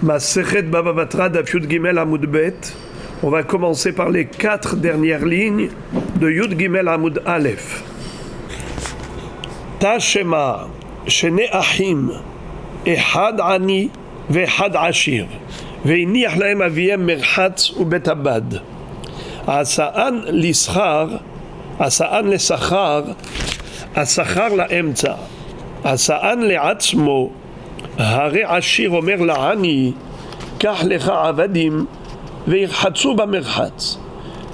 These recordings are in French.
Masechet Baba Batra Daf Yud Gimel Amud Bet. On va commencer par les 4 dernières lignes de Yud Gimel Amud Aleph. Tashema Shene Achim Ehad Ani Vehad Ashir Veiniach Lahem Aviem Merchatz Ubet Abad Asa'an Lischar Asa'an Lesachar Asachar Laemtza Asa'an Le'atzmo הרי עשיר אומר לעני, קח לך עבדים וירחצו במרחץ,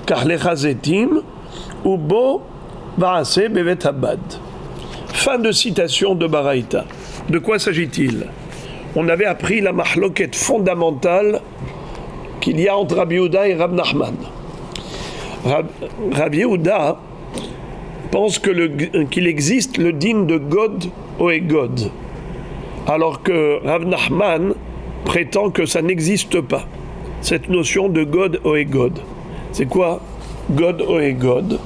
קח לך זיתים ובו ועשה בבית הבד. Fin de citation de Baraita. De quoi s'agit-il? On avait appris la mahloket fondamentale qu'il y a entre Rabbi Yehuda et Rav Nachman. Rabbi Yehuda pense qu'il existe le din de God ou Egod, alors que Rav Nachman prétend que ça n'existe pas, cette notion de God ou Egod. C'est quoi God ou Egod?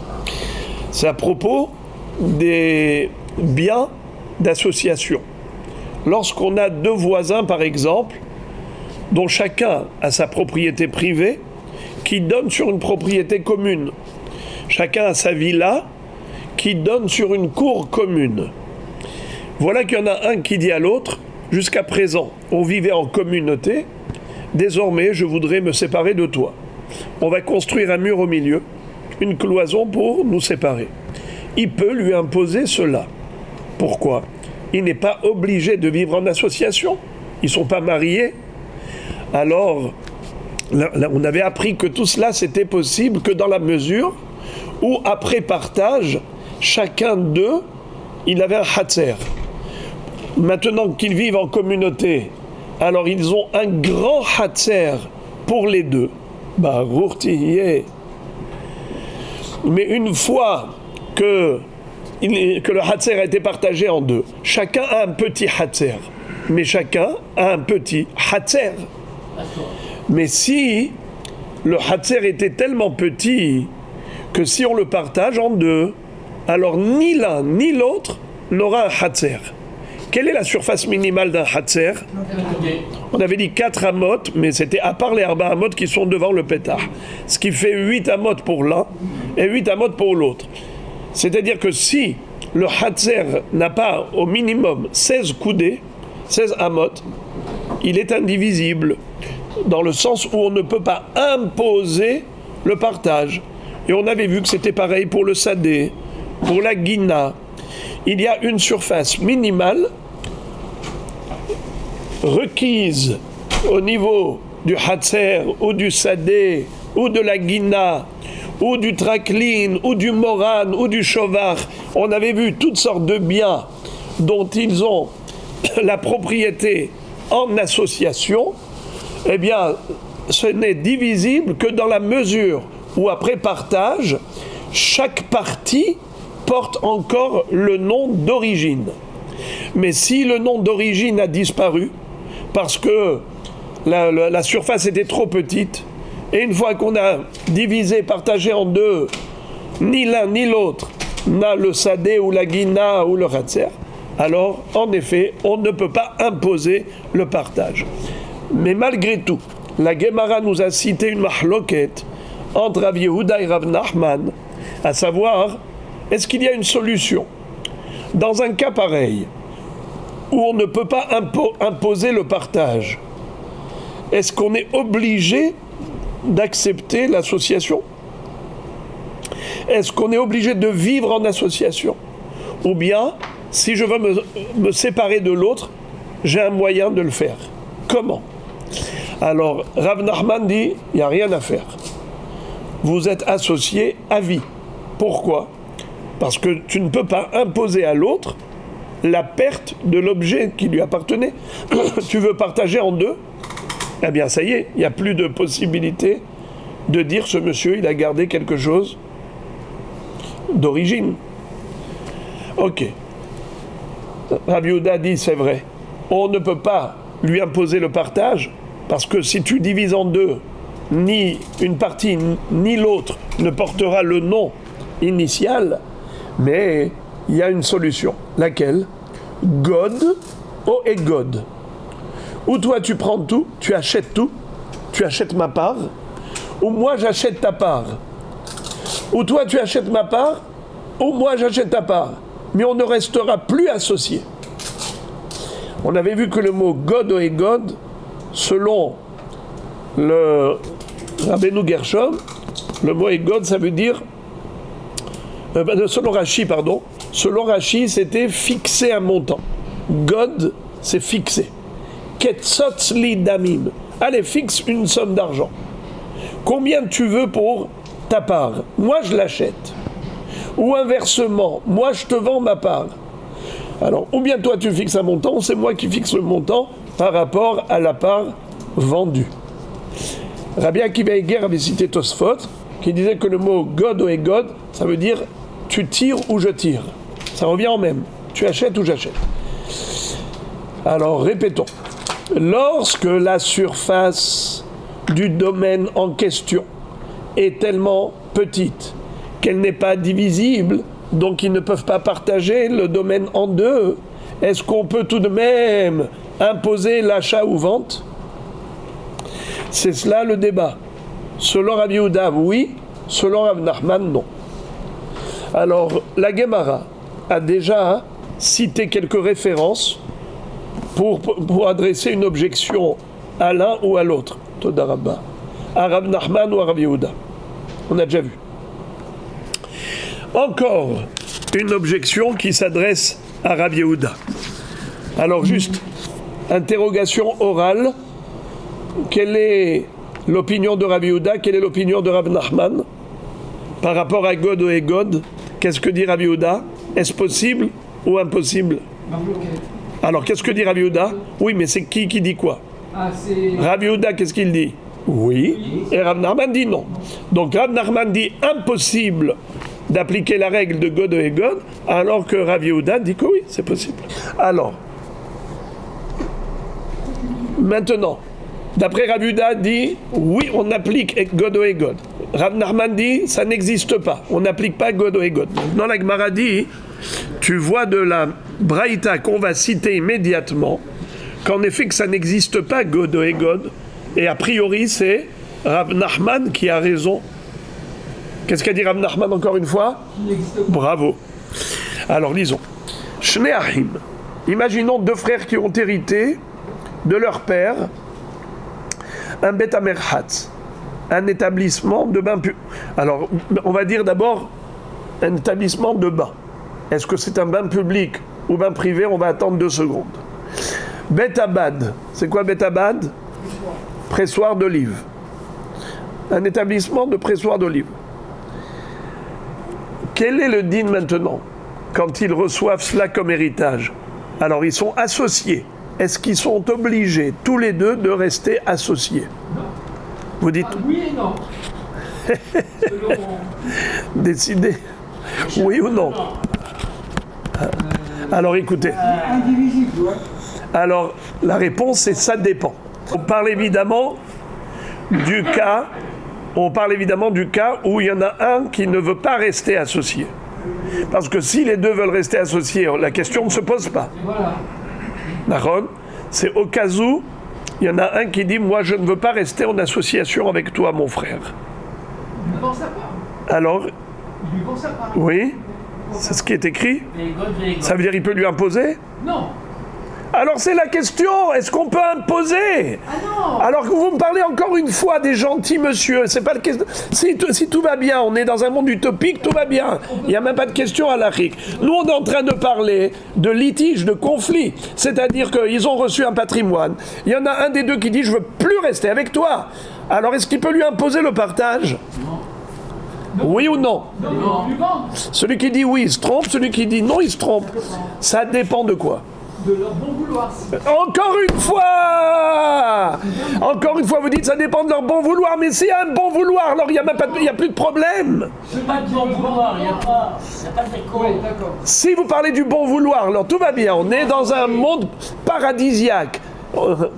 C'est à propos des biens d'association. Lorsqu'on a 2 voisins, par exemple, dont chacun a sa propriété privée, qui donne sur une propriété commune. Chacun a sa villa, qui donne sur une cour commune. Voilà qu'il y en a un qui dit à l'autre, jusqu'à présent, on vivait en communauté, désormais je voudrais me séparer de toi. On va construire un mur au milieu, une cloison pour nous séparer. Il peut lui imposer cela. Pourquoi? Il n'est pas obligé de vivre en association. Ils ne sont pas mariés. Alors, là, on avait appris que tout cela, c'était possible que dans la mesure où, après partage, chacun d'eux, il avait un hatzer. Maintenant qu'ils vivent en communauté, alors ils ont un grand hatzer pour les 2. Baruch tihye. Mais une fois que le hatzer a été partagé en 2, chacun a un petit hatzer. Mais chacun a un petit hatzer. Mais si le hatzer était tellement petit que si on le partage en 2, alors ni l'un ni l'autre n'aura un hatzer. Quelle est la surface minimale d'un hatzer? On avait dit 4 amot, mais c'était à part les arba amot qui sont devant le pétah. Ce qui fait 8 amot pour l'un et 8 amot pour l'autre. C'est-à-dire que si le hatzer n'a pas au minimum 16 coudées, 16 amot, il est indivisible, dans le sens où on ne peut pas imposer le partage. Et on avait vu que c'était pareil pour le sadé, pour la guina. Il y a une surface minimale requise au niveau du hatzer ou du sadé ou de la guina ou du traklin ou du moran ou du chovar. On avait vu toutes sortes de biens dont ils ont la propriété en association. Eh bien, ce n'est divisible que dans la mesure où, après partage, chaque partie porte encore le nom d'origine. Mais si le nom d'origine a disparu, parce que la surface était trop petite, et une fois qu'on a divisé, partagé en 2, ni l'un ni l'autre n'a le sadé ou la guina ou le hatzer, alors, en effet, on ne peut pas imposer le partage. Mais malgré tout, la Gemara nous a cité une mahloket entre Rav Yehuda et Rav Nachman, à savoir, est-ce qu'il y a une solution? Dans un cas pareil, où on ne peut pas imposer le partage, est-ce qu'on est obligé d'accepter l'association? Est-ce qu'on est obligé de vivre en association? Ou bien, si je veux me séparer de l'autre, j'ai un moyen de le faire. Comment? Alors, Rav Nachman dit, il n'y a rien à faire. Vous êtes associés à vie. Pourquoi? Parce que tu ne peux pas imposer à l'autre la perte de l'objet qui lui appartenait. Tu veux partager en 2? Eh bien, ça y est, il n'y a plus de possibilité de dire ce monsieur, il a gardé quelque chose d'origine. Ok. Rabbi Yehuda dit, c'est vrai. On ne peut pas lui imposer le partage, parce que si tu divises en 2, ni une partie ni l'autre ne portera le nom initial, mais il y a une solution. Laquelle? God ou Egod. Ou toi tu prends tout, tu achètes ma part, ou moi j'achète ta part. Ou toi tu achètes ma part, ou moi j'achète ta part. Mais on ne restera plus associés. On avait vu que le mot God et God, selon le Rabbeinu Gershom, le mot God, ça veut dire, selon Rashi, c'était fixer un montant. God, c'est fixer. Ketzotz li damim. Allez, fixe une somme d'argent. Combien tu veux pour ta part? Moi, je l'achète. Ou inversement, moi, je te vends ma part. Alors, ou bien toi, tu fixes un montant, ou c'est moi qui fixe le montant par rapport à la part vendue. Rabbi Akiva Eger avait cité Tosfot, qui disait que le mot God ou God, ça veut dire tu tires ou je tire. Ça revient en même. Tu achètes ou j'achète. Alors, répétons. Lorsque la surface du domaine en question est tellement petite qu'elle n'est pas divisible, donc ils ne peuvent pas partager le domaine en deux, est-ce qu'on peut tout de même imposer l'achat ou vente? C'est cela le débat. Selon Rabbi Yehuda, oui. Selon Rav Nachman, non. Alors, la Gemara a déjà cité quelques références pour adresser une objection à l'un ou à l'autre. Toda Rabba. À Rav Nachman ou à Rabbi Yehuda. On a déjà vu. Encore une objection qui s'adresse à Rabbi Yehuda. Alors juste, interrogation orale. Quelle est l'opinion de Rabbi Yehuda? Quelle est l'opinion de Rav Nachman par rapport à God et God? Qu'est-ce que dit Rabbi Yehuda? Est-ce possible ou impossible? Alors qu'est-ce que dit Rabbi Yehuda? Oui, mais c'est qui dit quoi? Rabbi Yehuda, qu'est-ce qu'il dit? Oui. Et Rav Nachman dit non. Donc Rav Nachman dit impossible d'appliquer la règle de God et God, alors que Rabbi Yehuda dit que oui, c'est possible. Alors, maintenant, d'après Rabbi Yehuda dit oui, on applique God et God. Rav Nachman dit ça n'existe pas, on n'applique pas God et God. Dans la Gemara dit, tu vois de la Braïta qu'on va citer immédiatement qu'en effet que ça n'existe pas God et God, et a priori c'est Rav Nachman qui a raison. Qu'est-ce qu'a dit Rav Nachman encore une fois? Bravo. Alors lisons. Shnei Achim. Imaginons deux frères qui ont hérité de leur père un Bet Amerhatz, un établissement de bain public. Alors, on va dire d'abord un établissement de bain. Est-ce que c'est un bain public ou bain privé? On va attendre 2 secondes. Bet Abad. C'est quoi Bet Abad? Pressoir d'olive. Un établissement de pressoir d'olive. Quel est le din maintenant quand ils reçoivent cela comme héritage? Alors ils sont associés. Est-ce qu'ils sont obligés tous les deux de rester associés? Non. Vous dites oui et non. Décidez. Oui ou non? Alors écoutez. Indivisible, ouais. Alors la réponse est ça dépend. On parle évidemment du cas où il y en a un qui ne veut pas rester associé. Parce que si les deux veulent rester associés, la question ne se pose pas. Voilà. D'accord? C'est au cas où il y en a un qui dit moi je ne veux pas rester en association avec toi mon frère. Il lui vend sa part. Alors, Il lui vend sa part. oui, c'est ce qui est écrit. Ça veut dire qu'il peut lui imposer? Non. Alors c'est la question, est-ce qu'on peut imposer? Ah non. Alors que vous me parlez encore une fois des gentils monsieur, c'est pas le question. Si tout va bien, on est dans un monde utopique, tout va bien. Il n'y a même pas de question à l'Afrique. Nous on est en train de parler de litige, de conflit. C'est-à-dire qu'ils ont reçu un patrimoine. Il y en a un des deux qui dit je veux plus rester avec toi. Alors est-ce qu'il peut lui imposer le partage? Non. Oui ou non? Non, non. Lui vend. Celui qui dit oui il se trompe, celui qui dit non il se trompe. Ça dépend de quoi? De leur bon vouloir. Encore une fois, vous dites ça dépend de leur bon vouloir, mais s'il y a un bon vouloir, alors il n'y a plus de problème. C'est pas de bon vouloir, il n'y a pas de déco. Oui, d'accord. Si vous parlez du bon vouloir, alors tout va bien, on est dans un monde paradisiaque.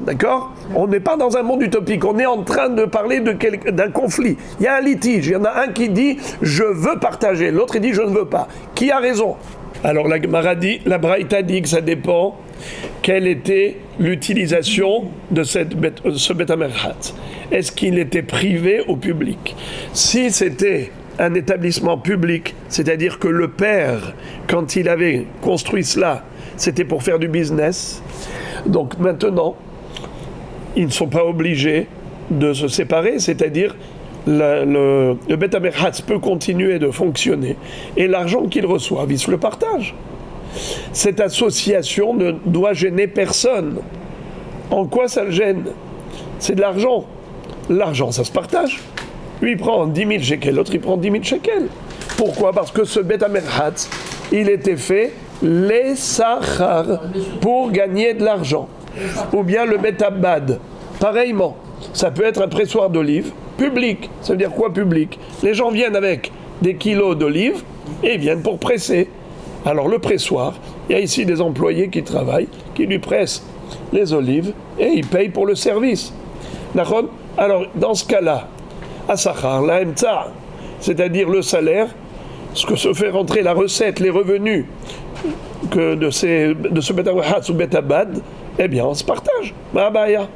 D'accord? On n'est pas dans un monde utopique, on est en train de parler d'un conflit. Il y a un litige, il y en a un qui dit je veux partager, l'autre il dit je ne veux pas. Qui a raison? Alors la Braïta dit que ça dépend quelle était l'utilisation de ce Bet HaMerchatz. Est-ce qu'il était privé au public? Si c'était un établissement public, c'est-à-dire que le père, quand il avait construit cela, c'était pour faire du business, donc maintenant, ils ne sont pas obligés de se séparer, c'est-à-dire le Bet HaMerchatz peut continuer de fonctionner et l'argent qu'ils reçoivent, ils se le partagent. Cette association ne doit gêner personne. En quoi ça le gêne? C'est de l'argent. L'argent, ça se partage. Lui, il prend 10 000 shekels, l'autre, il prend 10 000 shekels. Pourquoi? Parce que ce Bet HaMerchatz, il était fait les sachar pour gagner de l'argent. Ou bien le Bet Habad. Pareillement, ça peut être un pressoir d'olives public. Ça veut dire quoi public? Les gens viennent avec des kilos d'olives et ils viennent pour presser. Alors le pressoir, il y a ici des employés qui travaillent, qui lui pressent les olives et ils payent pour le service. D'accord? Alors dans ce cas-là, Asachar, la Emtsa, c'est-à-dire le salaire, ce que se fait rentrer la recette, les revenus que de ce Bet HaMerchatz ou Bet Habad, eh bien on se partage. Ma'abaya.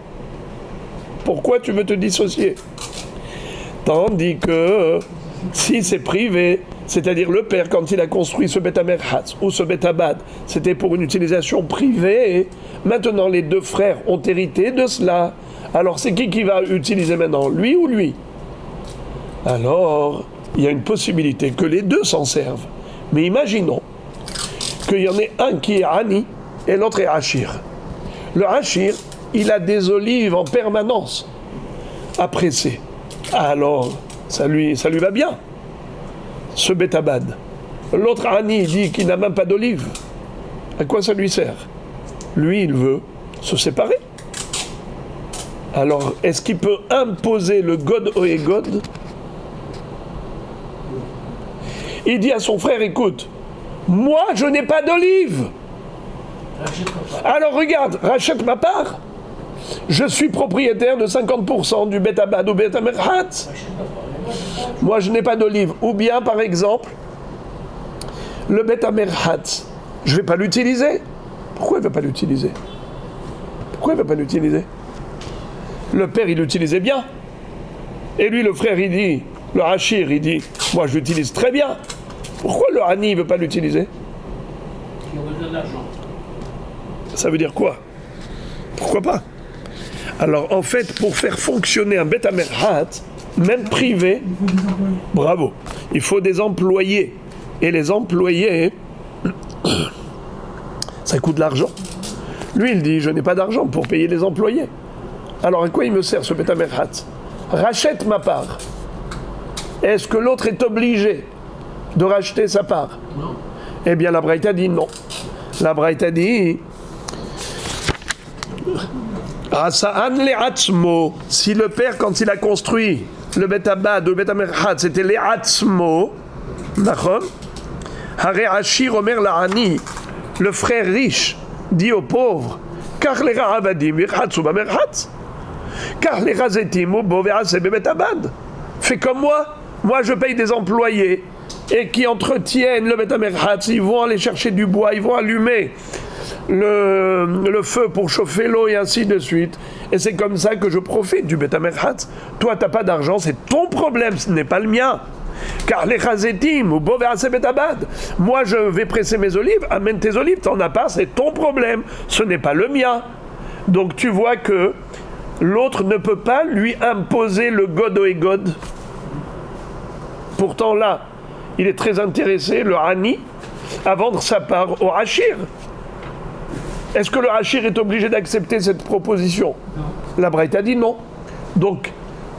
Pourquoi tu veux te dissocier? Tandis que si c'est privé, c'est-à-dire le père, quand il a construit ce Bet HaMerchatz ou ce Bet Habad, c'était pour une utilisation privée. Maintenant, les deux frères ont hérité de cela. Alors, c'est qui va utiliser maintenant? Lui ou lui? Alors, il y a une possibilité que les deux s'en servent. Mais imaginons qu'il y en ait un qui est Ani et l'autre est Hachir. Le Hachir, il a des olives en permanence à presser. Alors, ça lui va bien, ce Bet Habad. L'autre Ani dit qu'il n'a même pas d'olive. À quoi ça lui sert? Lui, il veut se séparer. Alors, est-ce qu'il peut imposer le God Oegod? Il dit à son frère, écoute, moi, je n'ai pas d'olive. Alors, regarde, rachète ma part. Je suis propriétaire de 50% du Bet Habad ou Bet HaMerchatz. Moi, je n'ai pas d'olive. Ou bien, par exemple, le Bet HaMerchatz, je ne vais pas l'utiliser. Pourquoi il ne va pas l'utiliser? Pourquoi il ne va pas l'utiliser? Le père, il l'utilisait bien. Et lui, le frère, il dit, le Hachir, il dit, moi, je l'utilise très bien. Pourquoi le Hani ne veut pas l'utiliser? Il a besoin d'argent. Ça veut dire quoi? Pourquoi pas? Alors, en fait, pour faire fonctionner un Bet HaMerchatz, même privé, bravo, il faut des employés. Et les employés, ça coûte de l'argent. Lui, il dit, je n'ai pas d'argent pour payer les employés. Alors, à quoi il me sert ce Bet HaMerchatz? Rachète ma part. Est-ce que l'autre est obligé de racheter sa part? Non. Eh bien, la Braïta dit non. La Braïta dit... Si le père, quand il a construit le Bet Habad ou le Bet HaMerchatz, c'était les Atzmo, Hare Hachir Omer La'ani, le frère riche dit au pauvre, car les Ra'avadim Virchatzu B'Merchatz, car les Razetim ou Bove'ase Bet Habad. Fais comme moi je paye des employés et qui entretiennent le Bet HaMerchatz, ils vont aller chercher du bois, ils vont allumer le feu pour chauffer l'eau et ainsi de suite. Et c'est comme ça que je profite du Bet HaMerchatz. Toi, tu n'as pas d'argent, c'est ton problème, ce n'est pas le mien. Car les chazetim ou bove'ase Bet Habad, moi je vais presser mes olives, amène tes olives, t'en as pas, c'est ton problème, ce n'est pas le mien. Donc tu vois que l'autre ne peut pas lui imposer le God Oegod. Pourtant là, il est très intéressé, le Hani, à vendre sa part au Hachir. Est-ce que le Hachir est obligé d'accepter cette proposition? Non. La Braïta dit non. Donc,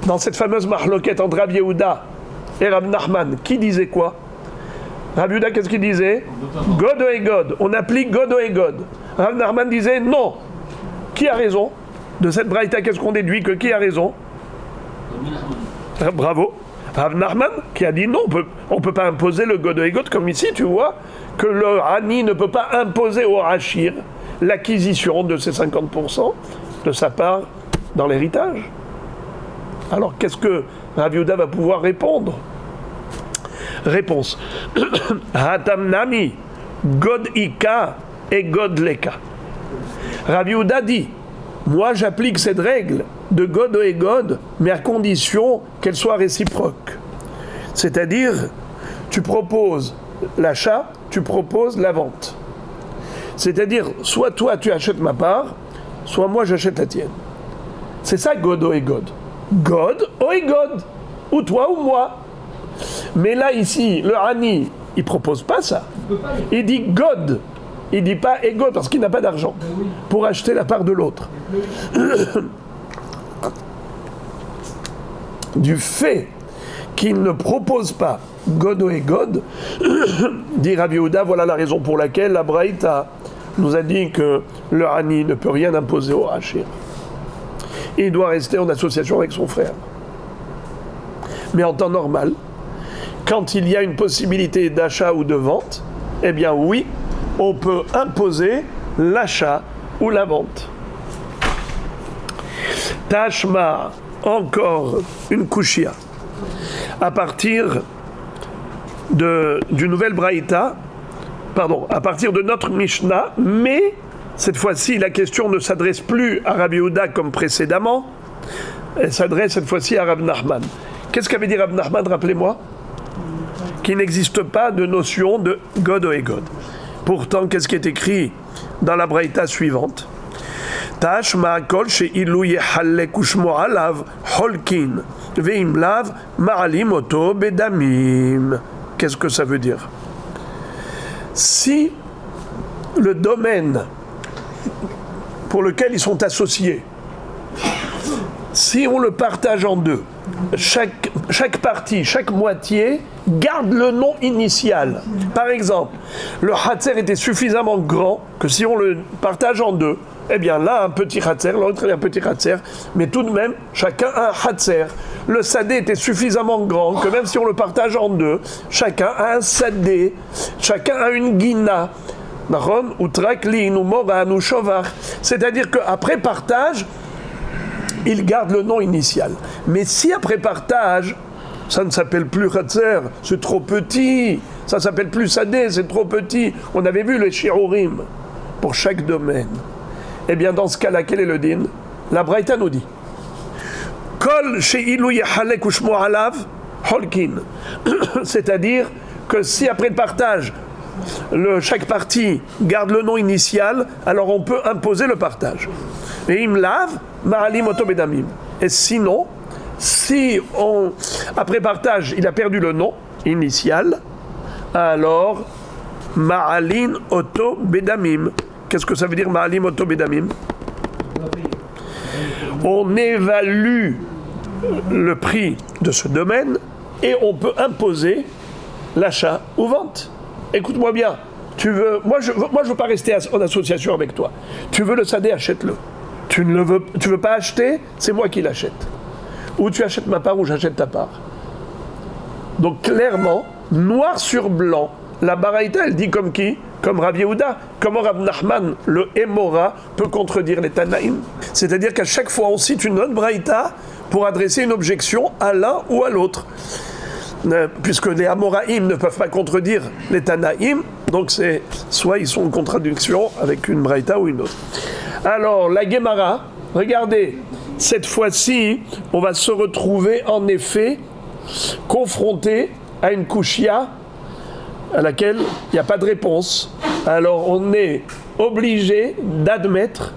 dans cette fameuse marloquette entre Rav Yehuda et Rav Nachman, qui disait quoi? Rav Yehuda, qu'est-ce qu'il disait? God Oegod. On applique God Oegod. Rav Nachman disait non. Qui a raison? De cette Braïta, qu'est-ce qu'on déduit? Que qui a raison? Bravo. Rav Nachman qui a dit non, on ne peut pas imposer le God Oegod, comme ici, tu vois, que le Hani ne peut pas imposer au Hachir l'acquisition de ses 50% de sa part dans l'héritage. Alors, qu'est-ce que Rav Yehuda va pouvoir répondre? Réponse. Hatam Nami, God Ika et God Leka. Rabbi Yehuda dit, moi j'applique cette règle de God et God, mais à condition qu'elle soit réciproque. C'est-à-dire, tu proposes l'achat, tu proposes la vente. C'est-à-dire, soit toi tu achètes ma part, soit moi j'achète la tienne. C'est ça God et God. God et God. Ou toi ou moi. Mais là ici, le Hani, il propose pas ça. Il dit God. Il dit pas et God parce qu'il n'a pas d'argent pour acheter la part de l'autre. Du fait qu'il ne propose pas God et God, dit Rabbi Yehuda, voilà la raison pour laquelle la Braïta nous a dit que le Hani ne peut rien imposer au Hachir. Il doit rester en association avec son frère. Mais en temps normal, quand il y a une possibilité d'achat ou de vente, eh bien oui, on peut imposer l'achat ou la vente. Tashma, encore une kushia. À partir du nouvel Braïta, à partir de notre Mishnah, mais cette fois-ci, la question ne s'adresse plus à Rabbi Yehuda comme précédemment, elle s'adresse cette fois-ci à Rav Nachman. Qu'est-ce qu'avait dit Rav Nachman, rappelez-moi? Qu'il n'existe pas de notion de God et God. Pourtant, qu'est-ce qui est écrit dans la Braïta suivante? Tashma kol she'ilu yehallek ushmo alav holkin ve'im lav ma'alim oto bedamim. Qu'est-ce que ça veut dire? Si le domaine pour lequel ils sont associés, si on le partage en deux, chaque partie, chaque moitié garde le nom initial. Par exemple, le Hatzer était suffisamment grand que si on le partage en deux, eh bien là un petit Hatzer, l'autre un petit Hatzer, mais tout de même chacun a un Hatzer. Le Sadé était suffisamment grand que même si on le partage en deux, chacun a un Sadé, chacun a une Guina. C'est-à-dire qu'après partage, il garde le nom initial. Mais si après partage, ça ne s'appelle plus Hatzer, c'est trop petit. Ça ne s'appelle plus Sadé, c'est trop petit. On avait vu les shiurim pour chaque domaine. Eh bien, dans ce cas-là, quel est le din? La Braïta nous dit Kol she'ilu yehalek ushmo alav holkin. C'est-à-dire que si après le partage, chaque partie garde le nom initial, alors on peut imposer le partage. Et im lav ma'alim oto bedamim. Et sinon, si après partage, il a perdu le nom initial, alors ma'alin oto bedamim. Qu'est-ce que ça veut dire ma'alim oto bedamim? On évalue le prix de ce domaine et on peut imposer l'achat ou vente. Écoute-moi bien, moi je veux pas rester en association avec toi. Tu veux le Sadé, achète-le. Tu veux pas acheter, c'est moi qui l'achète. Ou tu achètes ma part ou j'achète ta part. Donc clairement, noir sur blanc, la Baraïta, elle dit comme qui? Comme Rabbi Yehuda. Comment Rav Nachman, le Hémora, peut contredire les Tanaïm? C'est-à-dire qu'à chaque fois, on cite une autre Baraïta pour adresser une objection à l'un ou à l'autre. Puisque les Amoraïm ne peuvent pas contredire les Tanaïm, donc c'est soit ils sont en contradiction avec une Baraïta ou une autre. Alors, la Gemara, regardez, cette fois-ci, on va se retrouver en effet confronté à une kushia à laquelle il n'y a pas de réponse. Alors on est obligé d'admettre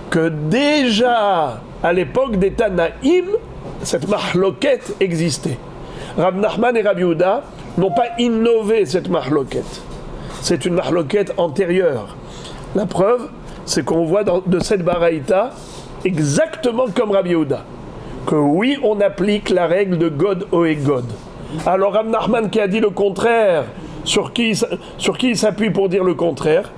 que déjà à l'époque des Tanaïm, cette mahloket existait. Rav Nachman et Rabbi Yehuda n'ont pas innové cette mahloket. C'est une mahloket antérieure. La preuve, c'est qu'on voit de cette baraïta exactement comme Rabbi Yehuda, que oui, on applique la règle de God et God. Alors Rav Nachman qui a dit le contraire, sur qui il s'appuie pour dire le contraire?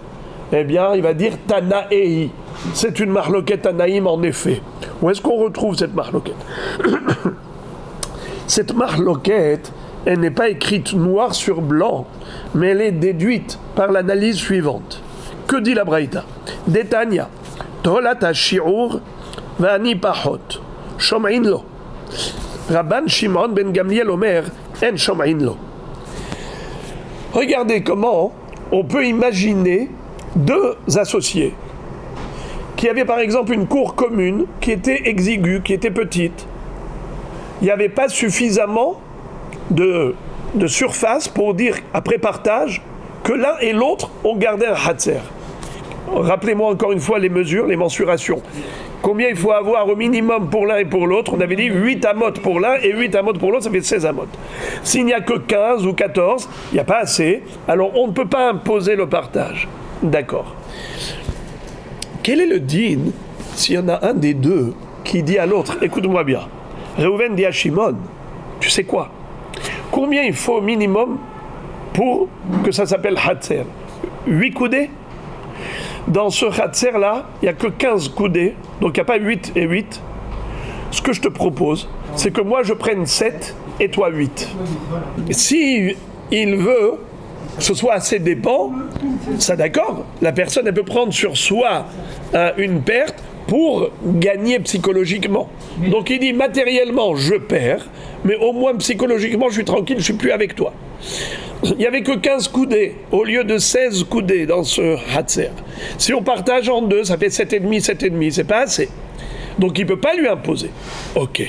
Eh bien, il va dire Tanaï. C'est une mahloket Tanaïm en effet. Où est-ce qu'on retrouve cette mahloket? Cette mahloket, elle n'est pas écrite noir sur blanc, mais elle est déduite par l'analyse suivante. Que dit la Braïta? Detania, Tolat ha-shi'ur va'ani pachot, shom'in lo. Rabban Shimon ben Gamliel Omer, en shom'in lo. Regardez comment on peut imaginer deux associés. qu'il y avait par exemple une cour commune qui était exiguë, qui était petite. Il n'y avait pas suffisamment de surface pour dire, après partage, que l'un et l'autre ont gardé un hatzer. Rappelez-moi encore une fois les mesures, les mensurations. Combien il faut avoir au minimum pour l'un et pour l'autre? On avait dit 8 amotes pour l'un et 8 amotes pour l'autre, ça fait 16 amotes. S'il n'y a que 15 ou 14, il n'y a pas assez, alors on ne peut pas imposer le partage. D'accord. Quel est le din s'il y en a un des deux qui dit à l'autre, écoute-moi bien, Reuven dit à Shimon, tu sais quoi? Combien il faut au minimum pour que ça s'appelle Hatzer? 8 coudées? Dans ce Hatzer-là, il n'y a que 15 coudées, donc il n'y a pas 8 et 8. Ce que je te propose, c'est que moi je prenne 7 et toi 8. Si il veut que ce soit assez dépend, ça d'accord, la personne elle peut prendre sur soi une perte pour gagner psychologiquement. Donc il dit matériellement je perds, mais au moins psychologiquement je suis tranquille, je ne suis plus avec toi. Il n'y avait que 15 coudées au lieu de 16 coudées dans ce Hatzer. Si on partage en deux, ça fait 7,5, 7,5, c'est pas assez. Donc il ne peut pas lui imposer. Ok.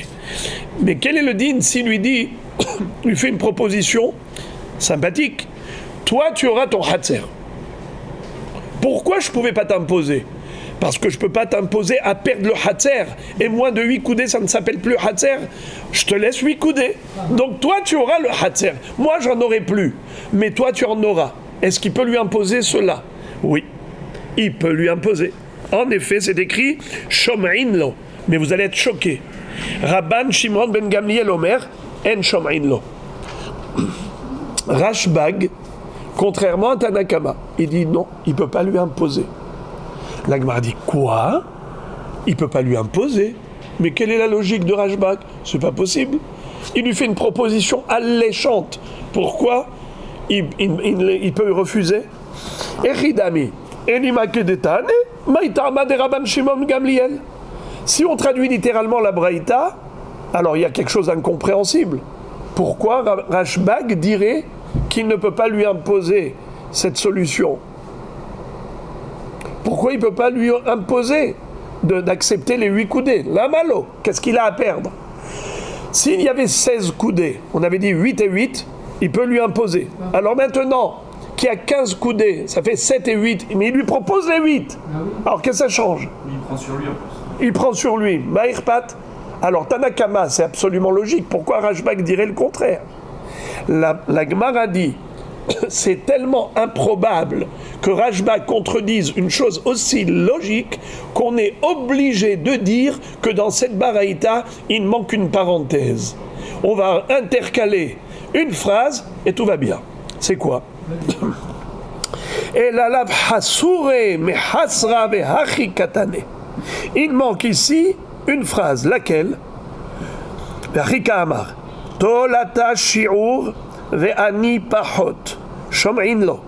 Mais quel est le din s'il lui dit, lui fait une proposition sympathique? Toi, tu auras ton Hatzer. Pourquoi je ne pouvais pas t'imposer? Parce que je ne peux pas t'imposer à perdre le Hatzer. Et moins de 8 coudées, ça ne s'appelle plus Hatzer. Je te laisse 8 coudées. Donc toi, tu auras le Hatzer. Moi, j'en aurai plus. Mais toi, tu en auras. Est-ce qu'il peut lui imposer cela? Oui. Il peut lui imposer. En effet, c'est écrit Shom'in lo. Mais vous allez être choqués. Rabban Shimon ben Gamliel Omer, En Shom'in lo. Rashbag, contrairement à Tanakama, il dit non, il ne peut pas lui imposer. La Gemara dit quoi? Il ne peut pas lui imposer. Mais quelle est la logique de Rashbag? C'est pas possible. Il lui fait une proposition alléchante. Pourquoi il peut refuser? Echidami, enimakedetane, maïtama de Rabban Shimon Gamliel. Si on traduit littéralement la Braïta, alors il y a quelque chose d'incompréhensible. Pourquoi Rashbag dirait qu'il ne peut pas lui imposer cette solution? Pourquoi il ne peut pas lui imposer d'accepter les 8 coudées? La malo, qu'est-ce qu'il a à perdre? S'il y avait 16 coudées, on avait dit 8 et 8, il peut lui imposer. Alors maintenant, qu'il y a 15 coudées, ça fait 7 et 8, mais il lui propose les 8. Alors qu'est-ce que ça change? Il prend sur lui en plus. Il prend sur lui. Maïrpat. Alors Tanakama, c'est absolument logique. Pourquoi Rashbag dirait le contraire? La Gemara dit, c'est tellement improbable que Rashbag contredise une chose aussi logique qu'on est obligé de dire que dans cette baraïta, il manque une parenthèse. On va intercaler une phrase et tout va bien. C'est quoi? Il manque ici une phrase, laquelle? Tolata shi'ur ve'ani pahot shom'in lo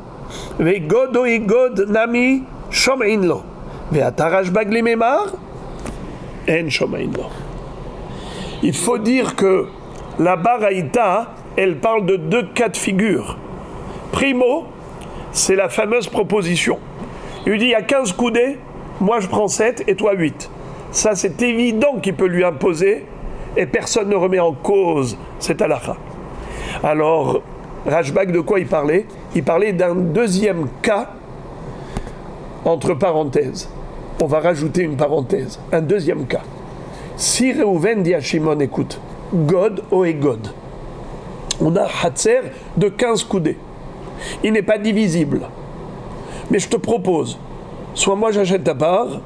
ve'godo igod nami shom'in lo ve'ata Rashbag limemar en shom'in lo. Il faut dire que la baraïta, elle parle de deux cas de figure. Primo, c'est la fameuse proposition. Il lui dit, il y a 15 coudées, moi je prends 7 et toi 8. Ça, c'est évident qu'il peut lui imposer et personne ne remet en cause cette halakha. Alors, Rashbag, de quoi il parlait? Il parlait d'un deuxième cas, entre parenthèses. On va rajouter une parenthèse. Un deuxième cas. Si Reuven dit à Shimon, écoute, God o et God. On a Hatzer de 15 coudées. Il n'est pas divisible. Mais je te propose, soit moi j'achète ta part,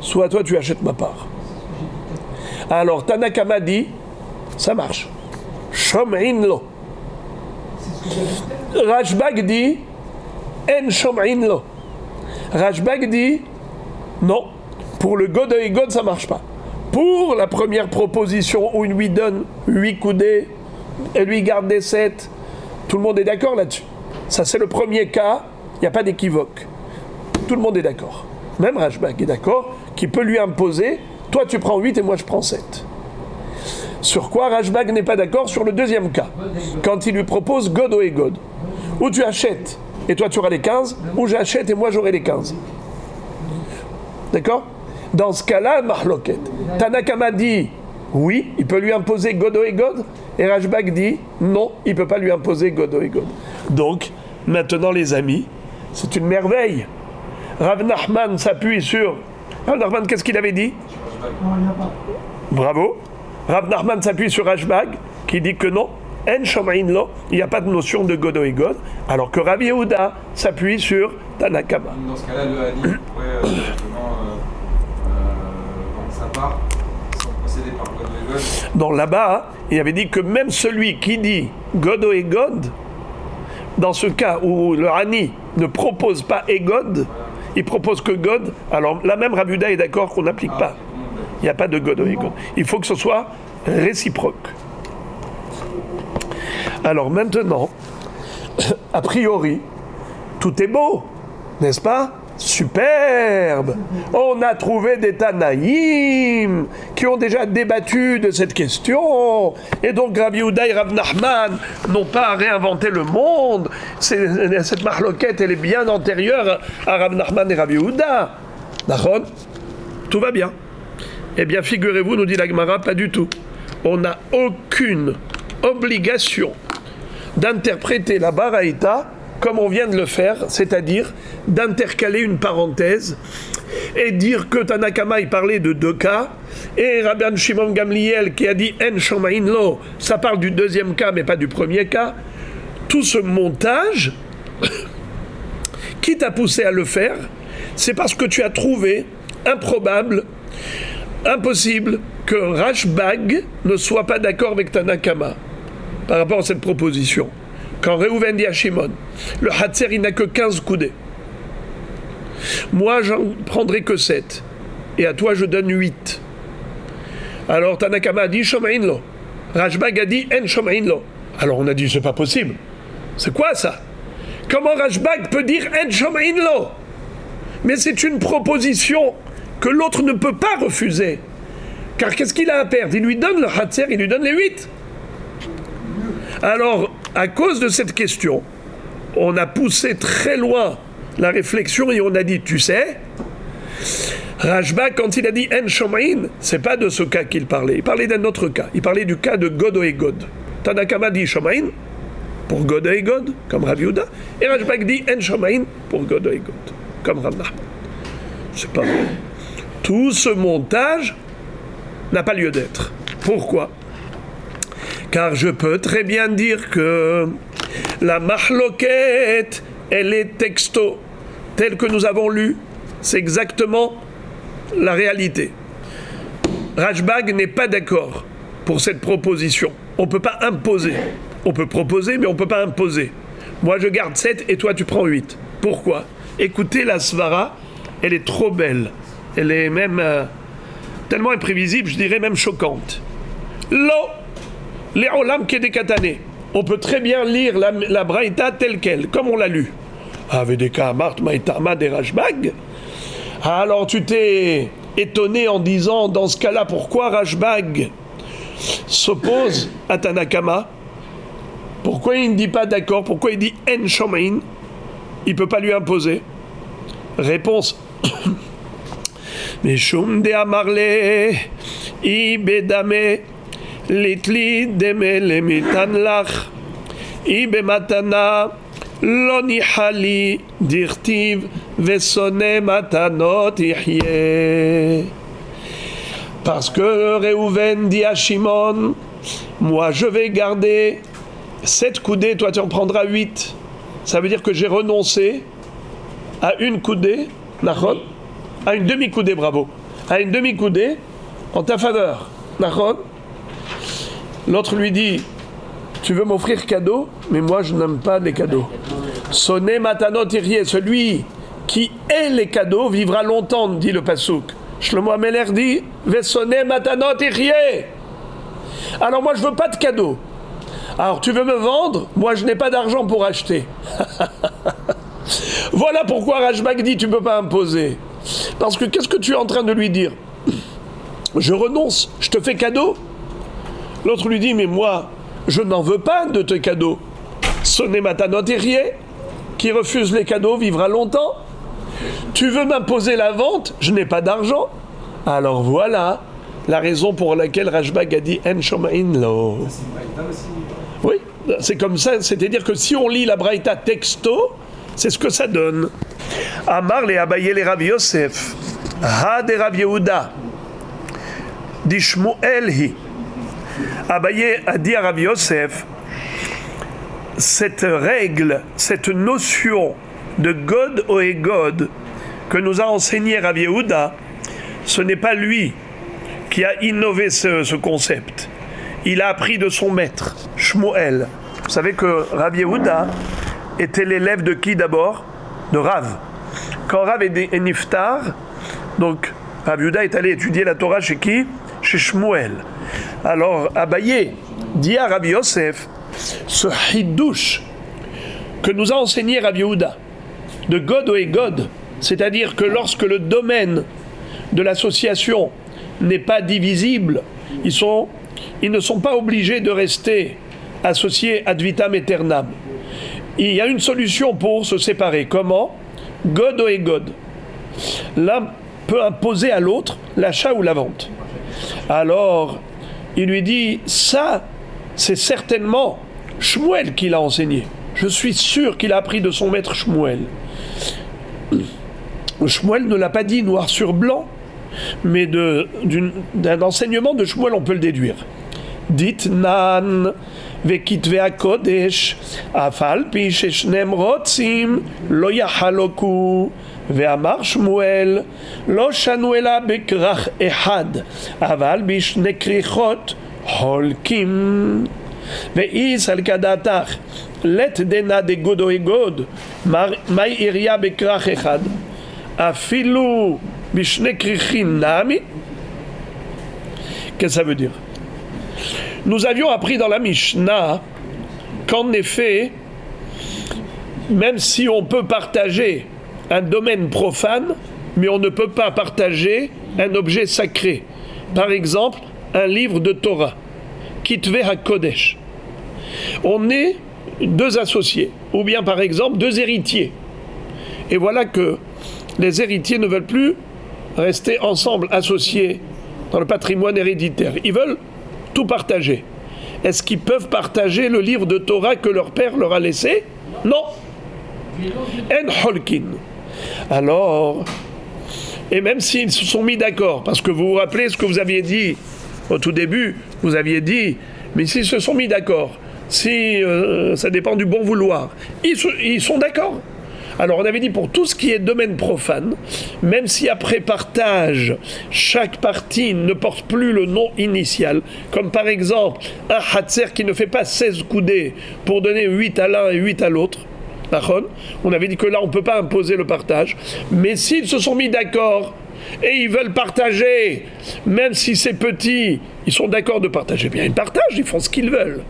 soit toi tu achètes ma part. Alors Tanakama dit, ça marche. Shom'in lo. Rashbag dit, en shom'in lo. Rashbag dit, non, pour le God et God ça marche pas. Pour la première proposition où il lui donne 8 coudées et lui garde des 7, tout le monde est d'accord là-dessus. Ça c'est le premier cas, il n'y a pas d'équivoque. Tout le monde est d'accord. Même Rashbag est d'accord qu'il peut lui imposer, toi tu prends 8 et moi je prends 7. Sur quoi Rashbag n'est pas d'accord? Sur le deuxième cas, quand il lui propose God et God. Ou tu achètes et toi tu auras les 15, ou j'achète et moi j'aurai les 15. D'accord? Dans ce cas-là, mahloket. Tanakama dit oui, il peut lui imposer godo et god, et Rashbag dit non, il ne peut pas lui imposer godo et god. Donc, maintenant les amis, c'est une merveille. Rav Nachman s'appuie sur... Rav Nachman, qu'est-ce qu'il avait dit? Bravo. Rav Nachman s'appuie sur Rashbag, qui dit que non, en shomain lo, il n'y a pas de notion de godo et god, alors que Rav Yehuda s'appuie sur Tanakama. Dans ce cas-là, le hadith pourrait justement vendre sa part sans procéder par godo et god. Donc là-bas, il avait dit que même celui qui dit godo et god, dans ce cas où le Hani ne propose pas Egod, il propose que God, alors là même Rav Yehuda est d'accord qu'on n'applique pas. Il n'y a pas de God ou Egod. Il faut que ce soit réciproque. Alors maintenant, a priori, tout est beau, n'est-ce pas? Superbe! On a trouvé des Tanaïm qui ont déjà débattu de cette question. Et donc Rav Yehuda et Rav Nachman n'ont pas réinventé le monde. Cette mahloquette, elle est bien antérieure à Rav Nachman et Rav Yehuda. D'accord? Tout va bien. Eh bien, figurez-vous, nous dit la Gemara, pas du tout. On n'a aucune obligation d'interpréter la Baraïta comme on vient de le faire, c'est-à-dire d'intercaler une parenthèse et dire que Tanakama il parlait de deux cas et Rabban Shimon Gamliel qui a dit En Shomain Lo, ça parle du deuxième cas mais pas du premier cas. Tout ce montage qui t'a poussé à le faire, c'est parce que tu as trouvé improbable, impossible que Rashbag ne soit pas d'accord avec Tanakama par rapport à cette proposition. Quand Reuven dit à Shimon, le Hatzer il n'a que 15 coudées. Moi j'en prendrai que 7. Et à toi je donne 8. Alors Tanakama a dit Shomain lo. Rashbag a dit En Shomain lo. Alors on a dit c'est pas possible. C'est quoi ça? Comment Rashbag peut dire En Shomain lo? Mais c'est une proposition que l'autre ne peut pas refuser. Car qu'est-ce qu'il a à perdre? Il lui donne le Hatzer, il lui donne les 8. Alors, à cause de cette question, on a poussé très loin la réflexion et on a dit, tu sais, Rashbag, quand il a dit En Shomain, c'est pas de ce cas qu'il parlait. Il parlait d'un autre cas. Il parlait du cas de Godo et God. Tanakama dit Shomain pour Godo et God, comme Rav Yehuda, et Rashbag dit En Shomain pour Godo et God, comme Rav Nachman. C'est pas vrai. Tout ce montage n'a pas lieu d'être. Pourquoi? Car je peux très bien dire que la mahloket, elle est texto, telle que nous avons lu, c'est exactement la réalité. Rashbag n'est pas d'accord pour cette proposition. On ne peut pas imposer. On peut proposer, mais on ne peut pas imposer. Moi, je garde 7 et toi, tu prends 8. Pourquoi? Écoutez, la svara, elle est trop belle. Elle est même tellement imprévisible, je dirais même choquante. Lo, les olam kedekatane. On peut très bien lire la braïta telle qu'elle, comme on l'a lu. Avedeka amart maïtama de Rashbag. Alors tu t'es étonné en disant, dans ce cas-là, pourquoi Rashbag s'oppose à Tanakama? Pourquoi il ne dit pas d'accord? Pourquoi il dit En Shomain? Il ne peut pas lui imposer. Réponse. Meshum de amarle ibedame litli deme lemitan lach ibematana lo nihali dirtiv vesone matanot ihye. Parce que Reuven dit à Shimon, moi je vais garder 7 coudées, toi tu en prendras 8. Ça veut dire que j'ai renoncé à une coudée, Nachon, à une demi-coudée, bravo, à une demi-coudée en ta faveur, Nachon. L'autre lui dit, tu veux m'offrir cadeau, mais moi je n'aime pas les cadeaux. Sonné matanot irie, celui qui est les cadeaux vivra longtemps, dit le Passouk. Shlomo Ameler dit, Vesonné matanot irie. Alors moi je veux pas de cadeau. Alors tu veux me vendre? Moi je n'ai pas d'argent pour acheter. Voilà pourquoi Rashbag dit tu ne peux pas imposer. Parce que qu'est-ce que tu es en train de lui dire? Je renonce, je te fais cadeau. L'autre lui dit mais moi je n'en veux pas de tes cadeaux. Sonné matanot irie, qui refuse les cadeaux vivra longtemps. Tu veux m'imposer la vente? Je n'ai pas d'argent. Alors voilà la raison pour laquelle Rashbag a dit En Shoma'in Lo. Oui, c'est comme ça, c'est-à-dire que si on lit la Braïta texto, c'est ce que ça donne. Amar le Abaye le Rav Yosef, Ha de Rav Yehuda, Dishmuel hi. Abaye a dit à Rav Yosef, cette règle, cette notion de God Oegod que nous a enseigné Rav Yehuda, ce n'est pas lui qui a innové ce concept. Il a appris de son maître, Shmuel. Vous savez que Rav Yehuda était l'élève de qui d'abord? De Rav. Quand Rav est niftar, donc Rav Yehuda est allé étudier la Torah chez qui? Chez Shmuel. Alors Abaye dit à Rav Yosef, ce hidouche que nous a enseigné Rav Yehuda, de God et God, c'est-à-dire que lorsque le domaine de l'association n'est pas divisible, ils ne sont pas obligés de rester associés ad vitam aeternam. Il y a une solution pour se séparer. Comment? God et God. L'un peut imposer à l'autre l'achat ou la vente. Alors, il lui dit, ça, c'est certainement Shmuel qui l'a enseigné. Je suis sûr qu'il a appris de son maître Shmuel. Shmuel ne l'a pas dit noir sur blanc, mais d'un enseignement de Shmuel, on peut le déduire. Dit nan vekitve hakodesh afal pi sheshnem rotzim lo yachaloku ve'amar Shmuel lo shanu ela bekrach ehad aval bishne krichot holkim ve'is al kadatach let dena de godo egod mai iria bekrach ehad afilu bishne krichin nami. Qu'est-ce que ça veut dire? Nous avions appris dans la Mishnah qu'en effet, même si on peut partager un domaine profane, mais on ne peut pas partager un objet sacré. Par exemple, un livre de Torah, Kitve HaKodesh. On est deux associés, ou bien par exemple deux héritiers. Et voilà que les héritiers ne veulent plus rester ensemble, associés dans le patrimoine héréditaire. Ils veulent tout partager. Est-ce qu'ils peuvent partager le livre de Torah que leur père leur a laissé? Non. En holkin. Alors, et même s'ils se sont mis d'accord, parce que vous vous rappelez ce que vous aviez dit au tout début, vous aviez dit, mais s'ils se sont mis d'accord, si ça dépend du bon vouloir, ils sont d'accord. Alors on avait dit pour tout ce qui est domaine profane, même si après partage, chaque partie ne porte plus le nom initial, comme par exemple un hatzer qui ne fait pas 16 coudées pour donner 8 à l'un et 8 à l'autre, on avait dit que là on ne peut pas imposer le partage, mais s'ils se sont mis d'accord et ils veulent partager, même si c'est petit, ils sont d'accord de partager, bien ils partagent, ils font ce qu'ils veulent.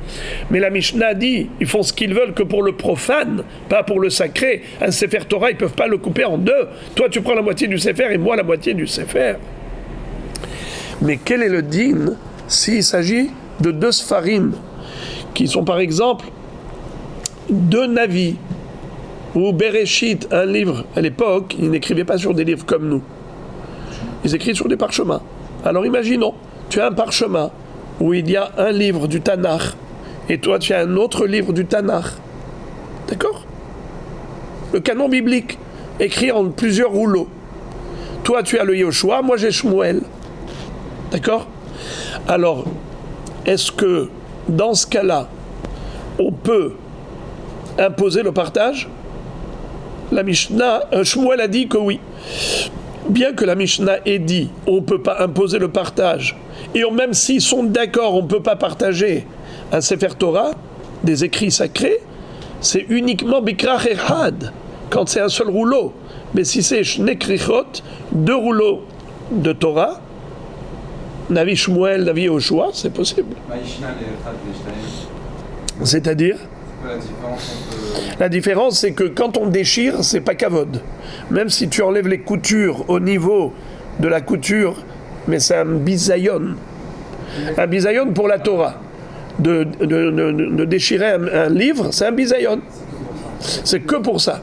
Mais la Mishnah dit, ils font ce qu'ils veulent que pour le profane, pas pour le sacré. Un Sefer Torah, ils ne peuvent pas le couper en deux. Toi tu prends la moitié du Sefer et moi la moitié du Sefer. Mais quel est le din s'il s'agit de deux Sfarim, qui sont par exemple deux Navi, ou Bereshit, un livre, à l'époque, ils n'écrivaient pas sur des livres comme nous. Ils écrivent sur des parchemins. Alors imaginons, tu as un parchemin où il y a un livre du Tanakh et toi tu as un autre livre du Tanakh. D'accord? Le canon biblique, écrit en plusieurs rouleaux. Toi tu as le Yoshua, moi j'ai Shmuel. D'accord? Alors, est-ce que dans ce cas-là, on peut imposer le partage? La Mishnah, Shmuel a dit que oui. Bien que la Mishnah ait dit on ne peut pas imposer le partage, et même s'ils sont d'accord on ne peut pas partager un Sefer Torah, des écrits sacrés, c'est uniquement Bikrach Echad, quand c'est un seul rouleau. Mais si c'est Shne Krichot, deux rouleaux de Torah, Navi Shmuel, Navi Yoshua, c'est possible. C'est-à-dire la différence, c'est que quand on déchire, c'est pas kavod. Même si tu enlèves les coutures au niveau de la couture, mais c'est un bisayon. Un bisayon pour la Torah. De déchirer un livre, c'est un bisayon. C'est que pour ça.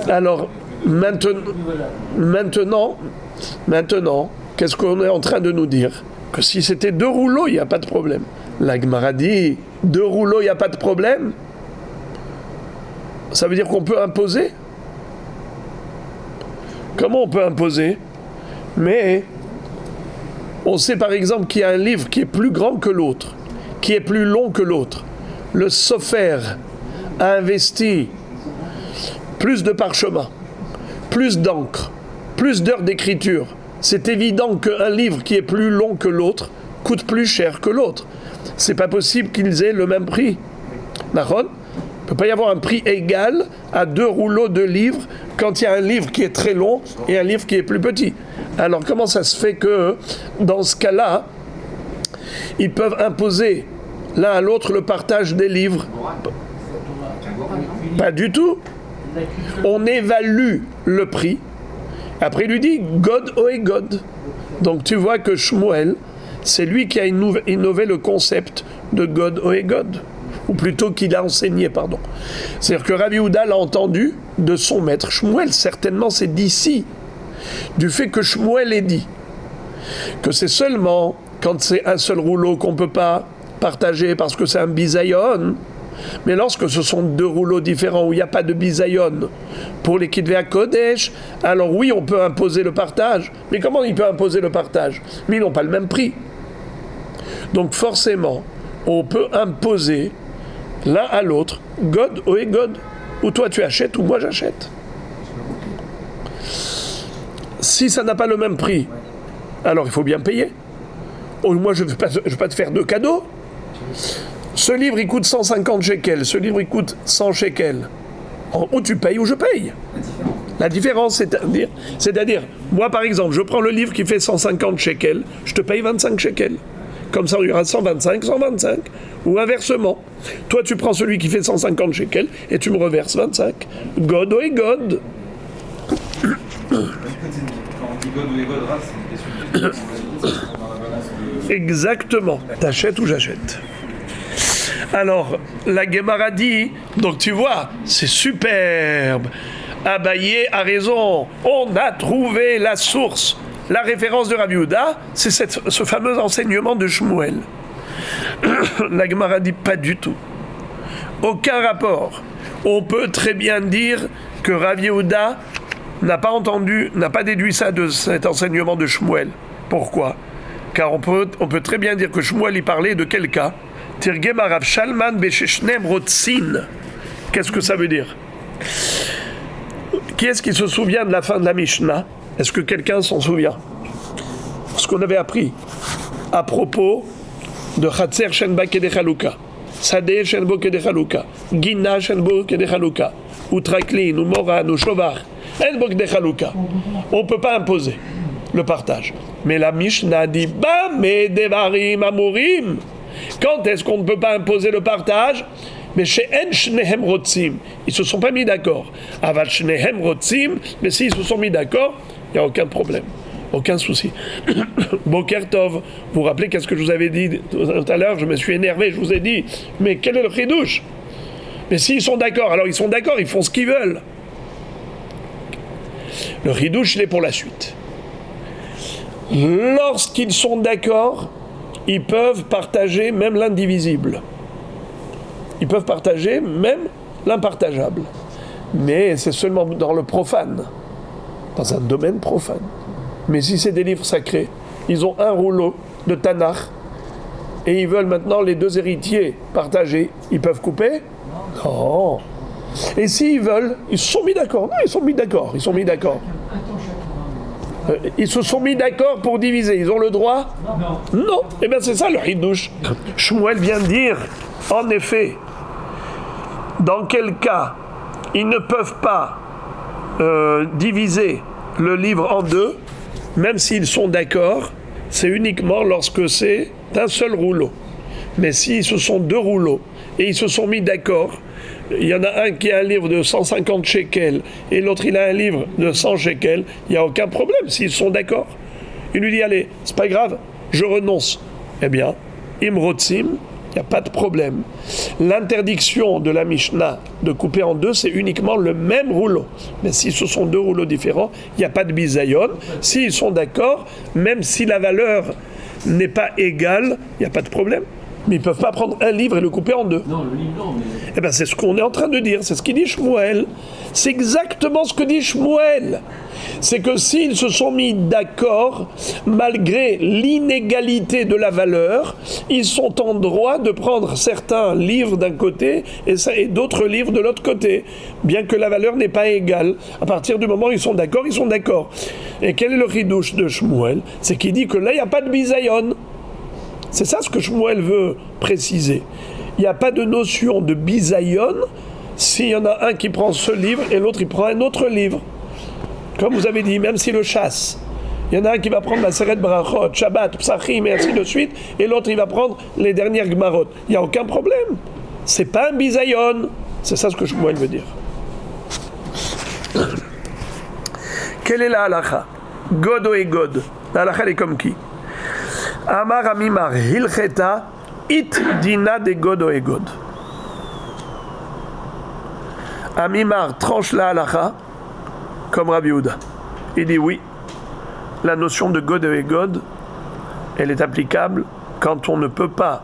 Alors, Maintenant, qu'est-ce qu'on est en train de nous dire? Que si c'était 2 rouleaux, il n'y a pas de problème. La Gemara dit 2 rouleaux, il n'y a pas de problème. Ça veut dire qu'on peut imposer? Comment on peut imposer? Mais on sait par exemple qu'il y a un livre qui est plus grand que l'autre, qui est plus long que l'autre. Le Sofer a investi plus de parchemin, plus d'encre, plus d'heures d'écriture. C'est évident qu'un livre qui est plus long que l'autre coûte plus cher que l'autre. C'est pas possible qu'ils aient le même prix. D'accord ? Il ne peut pas y avoir un prix égal à 2 rouleaux de livres quand il y a un livre qui est très long et un livre qui est plus petit. Alors comment ça se fait que dans ce cas-là, ils peuvent imposer l'un à l'autre le partage des livres? Pas du tout. On évalue le prix. Après il lui dit God oe God. Donc tu vois que Shmuel, c'est lui qui a innové le concept de God oe God. Ou plutôt qu'il a enseigné, pardon. C'est-à-dire que Rabbi Yehuda l'a entendu de son maître Shmuel. Certainement, c'est d'ici, du fait que Shmuel ait dit que c'est seulement quand c'est un seul rouleau qu'on ne peut pas partager parce que c'est un bisayon. Mais lorsque ce sont 2 rouleaux différents où il n'y a pas de bisayon pour les Kitvei HaKodesh, alors oui, on peut imposer le partage. Mais comment il peut imposer le partage? Mais ils n'ont pas le même prix. Donc forcément, on peut imposer l'un à l'autre, God oe God, ou toi tu achètes ou moi j'achète. Si ça n'a pas le même prix, alors il faut bien payer. Oh, moi je ne vais pas te faire 2 cadeaux. Ce livre il coûte 150 shekels, ce livre il coûte 100 shekels. Ou tu payes ou je paye. La différence, c'est-à-dire, moi par exemple, je prends le livre qui fait 150 shekels, je te paye 25 shekels. Comme ça, il y aura 125, 125. Ou inversement. Toi, tu prends celui qui fait 150 shekels et tu me reverses 25. God ou God. Quand on dit God ou God, c'est une question de... Exactement. T'achètes ou j'achète. Alors, la Gemara dit, donc tu vois, c'est superbe. Abaye a raison. On a trouvé la source. La référence de Rabbi Yehuda, c'est ce fameux enseignement de Shmuel. La Gemara dit pas du tout. Aucun rapport. On peut très bien dire que Rabbi Yehuda n'a pas déduit ça de cet enseignement de Shmuel. Pourquoi? Car on peut très bien dire que Shmuel y parlait de quel cas? Tirgem Rav Shalman besheshnem rotzin. Qu'est-ce que ça veut dire? Qui est-ce qui se souvient de la fin de la Mishnah? Est-ce que quelqu'un s'en souvient? Ce qu'on avait appris à propos de Chatzer Shenba Kedei Chaluka, Sadeh Shenbo Kedei Chaluka, Gina Shenbo Kedei Chaluka, ou Traklin, ou Moran, ou Shovar, Enbo Kedei Chaluka. On ne peut pas imposer le partage. Mais la Mishnah dit Bam et Devarim Amurim. Quand est-ce qu'on ne peut pas imposer le partage? Mais chez En Shnehem Rotzim, ils ne se sont pas mis d'accord. Aval Shnehem Rotzim, mais s'ils se sont mis d'accord, il n'y a aucun problème, aucun souci. Boker Tov, vous vous rappelez qu'est-ce que je vous avais dit tout à l'heure? Je me suis énervé, je vous ai dit, mais quel est le chidouche? Mais s'ils sont d'accord, alors ils sont d'accord, ils font ce qu'ils veulent. Le chidouche, il est pour la suite. Lorsqu'ils sont d'accord, ils peuvent partager même l'indivisible. Ils peuvent partager même l'impartageable. Mais c'est seulement dans le profane, dans un domaine profane. Mais si c'est des livres sacrés, ils ont un rouleau de Tanakh et ils veulent maintenant les 2 héritiers partager, ils peuvent couper? Non. Et s'ils veulent, ils se sont mis d'accord. Non, ils se sont mis d'accord. Ils se sont mis d'accord pour diviser. Ils ont le droit? Non. Eh bien c'est ça le hidouche. Shmuel vient de dire, en effet, dans quel cas ils ne peuvent pas diviser le livre en 2, même s'ils sont d'accord, c'est uniquement lorsque c'est un seul rouleau. Mais si ce sont 2 rouleaux et ils se sont mis d'accord, il y en a un qui a un livre de 150 shekels et l'autre il a un livre de 100 shekels, il n'y a aucun problème s'ils sont d'accord. Il lui dit allez, c'est pas grave, je renonce. Eh bien, imrotzim, Il n'y a pas de problème. L'interdiction de la Mishnah de couper en deux, c'est uniquement le même rouleau. Mais si ce sont deux rouleaux différents, il n'y a pas de bisayon. S'ils sont d'accord, même si la valeur n'est pas égale, il n'y a pas de problème. Mais ils ne peuvent pas prendre un livre et le couper en deux. Non, le livre, non, mais... Eh bien, c'est ce qu'on est en train de dire. C'est ce qu'il dit Shmuel. C'est exactement ce que dit Shmuel. C'est que s'ils se sont mis d'accord, malgré l'inégalité de la valeur, ils sont en droit de prendre certains livres d'un côté et d'autres livres de l'autre côté, bien que la valeur n'est pas égale. À partir du moment où ils sont d'accord, ils sont d'accord. Et quel est le ridouche de Shmuel? C'est qu'il dit que là, il n'y a pas de bisayon. C'est ça ce que Shmuel veut préciser. Il n'y a pas de notion de bisayon s'il y en a un qui prend ce livre et l'autre il prend un autre livre. Comme vous avez dit, même si le chasse, il y en a un qui va prendre la Seret Brachot, Shabbat, Psachim et ainsi de suite, et l'autre il va prendre les dernières Gmarot. Il n'y a aucun problème. C'est pas un bisayon. C'est ça ce que Shmuel veut dire. Quelle est la halakha? God et God. La halakha elle est comme qui? Amar Amimar Hilcheta It Dina de God o Egod. Amimar tranche la halakha comme Rabbi Yehuda. Il dit oui, la notion de God et God, elle est applicable quand on ne peut pas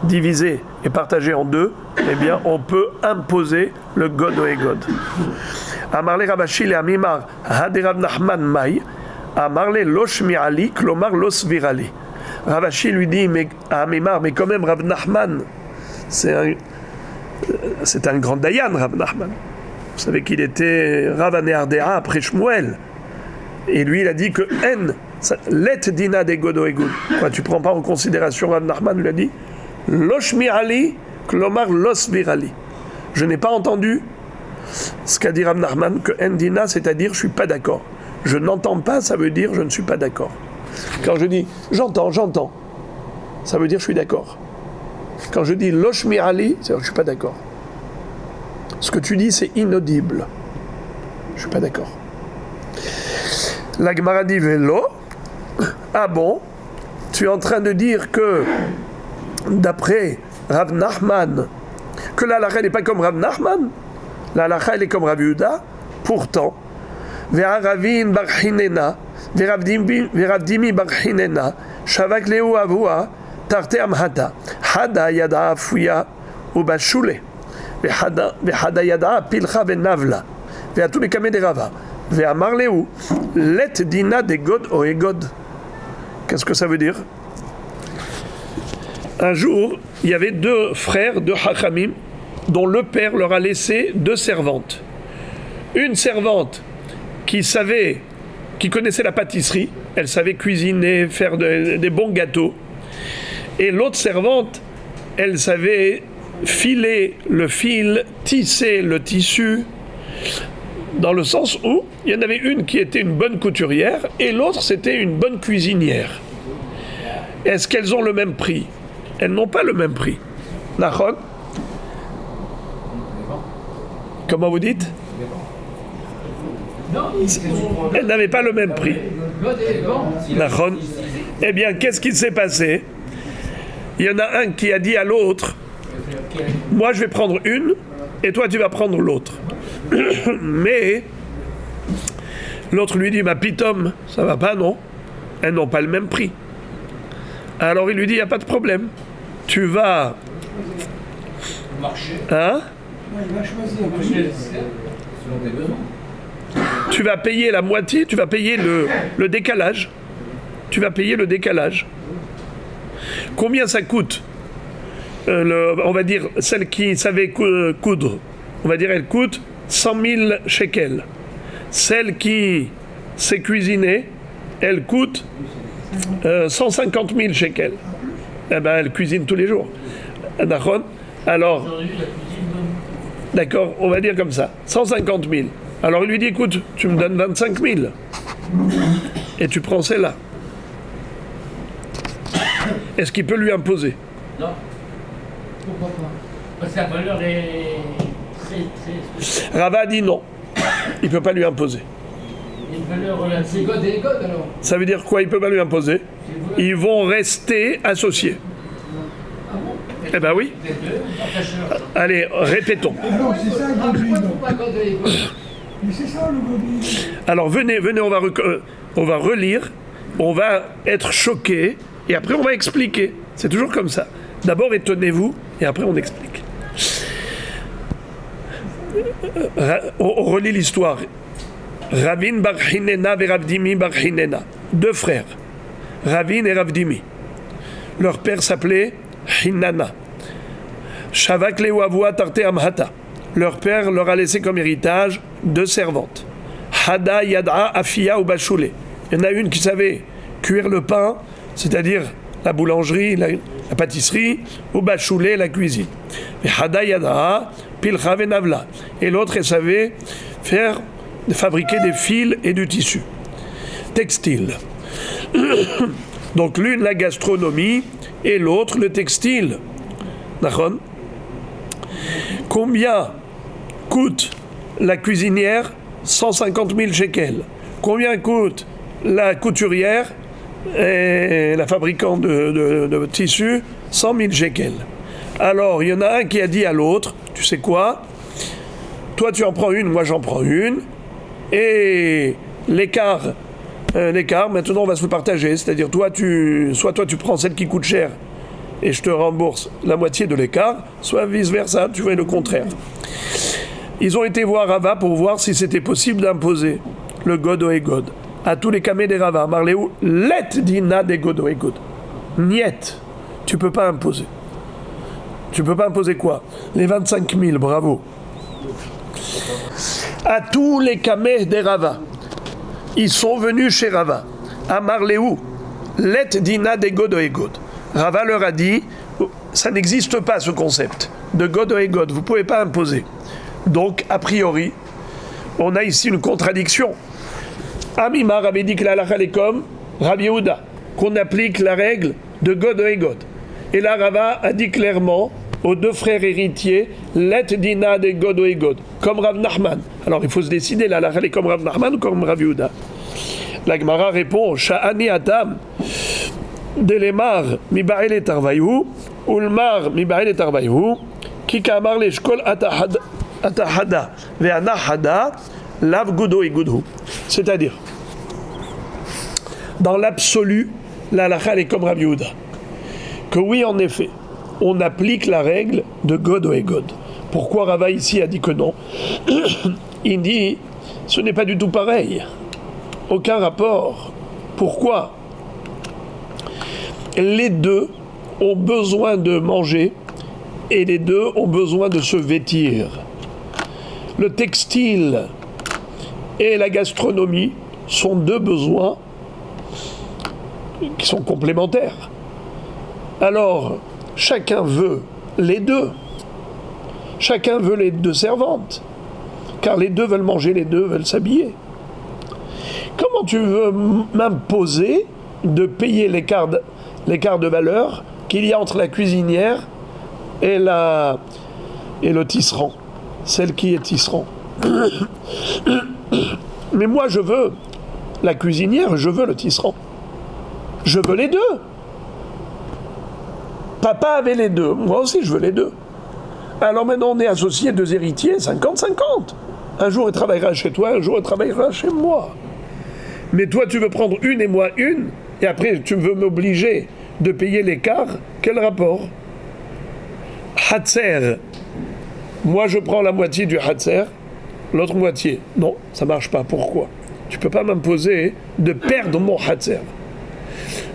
diviser et partager en deux, eh bien on peut imposer le God et God. Amarle Rabashi le Amimar Haderav Nachman Mai, Amarle Loshmi Ali, Klomar Losvirali. Ravashi lui dit à Amimar, mais quand même Rav Nachman, c'est un grand Dayan, Rav Nachman. Vous savez qu'il était Rav Anéardéa après Shmuel. Et lui, il a dit que N, let dina de godo egud. Quoi, tu prends pas en considération, Rav Nachman lui a dit, Loshmi Ali, klomar losvirali. Je n'ai pas entendu ce qu'a dit Rav Nachman, que N dina, c'est-à-dire je suis pas d'accord. Je n'entends pas, ça veut dire je ne suis pas d'accord. Quand je dis j'entends, ça veut dire je suis d'accord. Quand je dis Loshmi Ali, c'est-à-dire je ne suis pas d'accord. Ce que tu dis, c'est inaudible. Je ne suis pas d'accord. La Gemara dit Vélo. Ah bon? Tu es en train de dire que, d'après Rav Nachman, que la halakha n'est pas comme Rav Nachman? La halakha, elle est comme Rabbi Yehuda. Pourtant, Ve'aravin barchinena, Ve'ravdimi barchinena, Shavak leu avua, Tarte amhata, Hada yada afuya, Ubashule, Ve'hada yada pilcha ve'navla, Ve'atou lekame de rava, Ve'amar leu, Let dina de God o egod. Qu'est-ce que ça veut dire? Un jour, il y avait deux frères de Hachamim, dont le père leur a laissé deux servantes. Une servante qui connaissait la pâtisserie, elle savait cuisiner, faire des bons gâteaux. Et l'autre servante, elle savait filer le fil, tisser le tissu, dans le sens où il y en avait une qui était une bonne couturière et l'autre c'était une bonne cuisinière. Est-ce qu'elles ont le même prix? Elles n'ont pas le même prix. Nachon? Comment vous dites? Elles n'avaient pas le même prix. Nachon? Eh bien, qu'est-ce qui s'est passé? Il y en a un qui a dit à l'autre, moi je vais prendre une et toi tu vas prendre l'autre. Mais l'autre lui dit, ma pitom, ça va pas, non? Elles n'ont pas le même prix. Alors il lui dit, il n'y a pas de problème. Tu vas... Hein? Tu vas payer la moitié, tu vas payer le décalage. Tu vas payer le décalage. Combien ça coûte? On va dire, celle qui savait coudre, on va dire, elle coûte 100 000 shekels. Celle qui sait cuisiner, elle coûte 150 000 shekels. Eh ben, elle cuisine tous les jours. Alors, d'accord, on va dire comme ça, 150 000. Alors il lui dit, écoute, tu me donnes 25 000 et tu prends celle-là. Est-ce qu'il peut lui imposer? Non. Pourquoi pas? Parce que la valeur est très... Rava dit non. Il ne peut pas lui imposer. Une valeur relative. God et God alors? Ça veut dire quoi? Il ne peut pas lui imposer. Ils vont rester associés. Ah bon? Eh ben oui. Les deux, on partage leur. Allez, répétons. Alors, c'est ça le Pourquoi godwin. pas God et God? Mais c'est ça le godwin. Alors venez, on va relire, on va être choqués, et après on va expliquer. C'est toujours comme ça. D'abord étonnez-vous, et après on explique. On relit l'histoire. Ravin bar Hinena et Ravdimi bar Hinena. Deux frères, Ravin et Ravdimi. Leur père s'appelait Hinana. Shavak Lewavua Tarte Amhata. Leur père leur a laissé comme héritage deux servantes. Hada Yad'a Afia ou Bachoulé. Il y en a une qui savait cuire le pain, c'est-à-dire la boulangerie, la pâtisserie, ou Bachoulé, la cuisine. Et Hada Yad'a Pilcha Venavla. Et l'autre, elle savait fabriquer des fils et du tissu. Textile. Donc l'une la gastronomie et l'autre le textile. D'accord ? Combien coûte la cuisinière? 150 000 shekels. Combien coûte la couturière et la fabricante de tissus? 100 000 shekels. Alors, il y en a un qui a dit à l'autre, tu sais quoi? Toi, tu en prends une, moi, j'en prends une. Et l'écart, maintenant, on va se le partager. C'est-à-dire, soit toi, tu prends celle qui coûte cher et je te rembourse la moitié de l'écart, soit vice-versa, tu fais le contraire. Ils ont été voir Rava pour voir si c'était possible d'imposer le God ou God à tous les camés des Rava. Marléou, let dina des God ou God. Niet, tu peux pas imposer. Tu peux pas imposer quoi? Les 25 000, bravo. À tous les camés des Rava. Ils sont venus chez Rava. À Marléou, let dina des God ou God. Rava leur a dit, ça n'existe pas ce concept de God ou God, vous ne pouvez pas imposer. Donc, a priori, on a ici une contradiction. Amimar avait dit que la halakha est comme Rabbi Yehuda, qu'on applique la règle de God et God. Et là, Rava a dit clairement aux deux frères héritiers, let dina de God et God, comme Rav Nachman. Alors, il faut se décider, la halakha est comme Rav Nachman ou comme Rabbi Yehuda. La Gemara répond, Sha'ani Atam, Delemar mi ba'el et tarvayu, ulmar mi ba'el et tarvayu, ki kamar l'eshkol atahada ve'anahada lav gudo et gudo. C'est-à-dire, dans l'absolu, la halakha est comme Rabbi Yehuda. Que oui, en effet, on applique la règle de God et God. Pourquoi Rava ici a dit que non? Il dit, ce n'est pas du tout pareil. Aucun rapport. Pourquoi? Les deux ont besoin de manger et les deux ont besoin de se vêtir. Le textile et la gastronomie sont deux besoins qui sont complémentaires. Alors, chacun veut les deux. Chacun veut les deux servantes. Car les deux veulent manger, les deux veulent s'habiller. Comment tu veux m'imposer de payer l'écart de valeur qu'il y a entre la cuisinière et le tisserand, celle qui est tisserand? Mais moi je veux la cuisinière, je veux le tisserand. Je veux les deux. Papa avait les deux, moi aussi je veux les deux. Alors maintenant on est associés, deux héritiers, 50-50. Un jour il travaillera chez toi, un jour il travaillera chez moi. Mais toi tu veux prendre une et moi une, et après tu veux m'obliger de payer l'écart. Quel rapport? Hatzer, moi je prends la moitié du Hatzer, l'autre moitié. Non, ça marche pas. Pourquoi? Tu peux pas m'imposer de perdre mon Hatzer.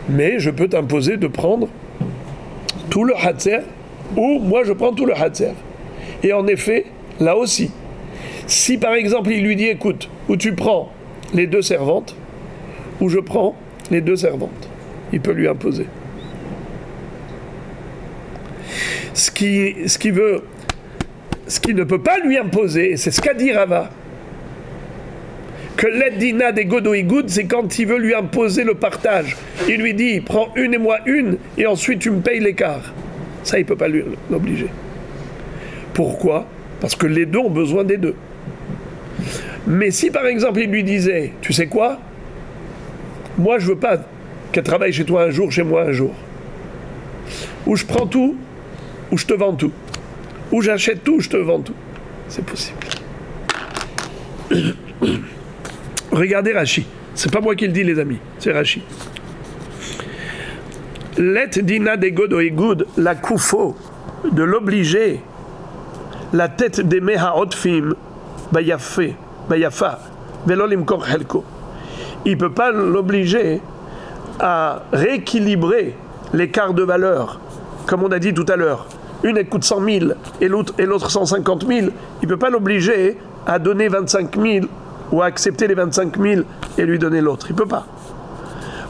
Mais je peux t'imposer de prendre tout le Hatzer, ou moi je prends tout le Hatzer. Et en effet, là aussi, si par exemple il lui dit, écoute, ou tu prends les deux servantes, ou je prends les deux servantes, il peut lui imposer. Ce qui ne peut pas lui imposer, et c'est ce qu'a dit Rava, que l'aide-dina des godoïgoud, c'est quand il veut lui imposer le partage. Il lui dit, prends une et moi une, et ensuite tu me payes l'écart. Ça, il ne peut pas l'obliger. Pourquoi? Parce que les deux ont besoin des deux. Mais si par exemple il lui disait, tu sais quoi? Moi je veux pas qu'elle travaille chez toi un jour, chez moi un jour. Ou je prends tout, ou je te vends tout. Ou j'achète tout ou je te vends tout. C'est possible. Regardez Rashi. C'est pas moi qui le dis, les amis. C'est Rashi. Let dina de god o igud, la koufo, de l'obliger, la tête des meha otfim, bayafa, velolim kor helko. Il peut pas l'obliger à rééquilibrer l'écart de valeur. Comme on a dit tout à l'heure, une elle coûte 100 000 et l'autre 150 000. Il peut pas l'obliger à donner 25 000 ou à accepter les 25 000 et lui donner l'autre. Il peut pas.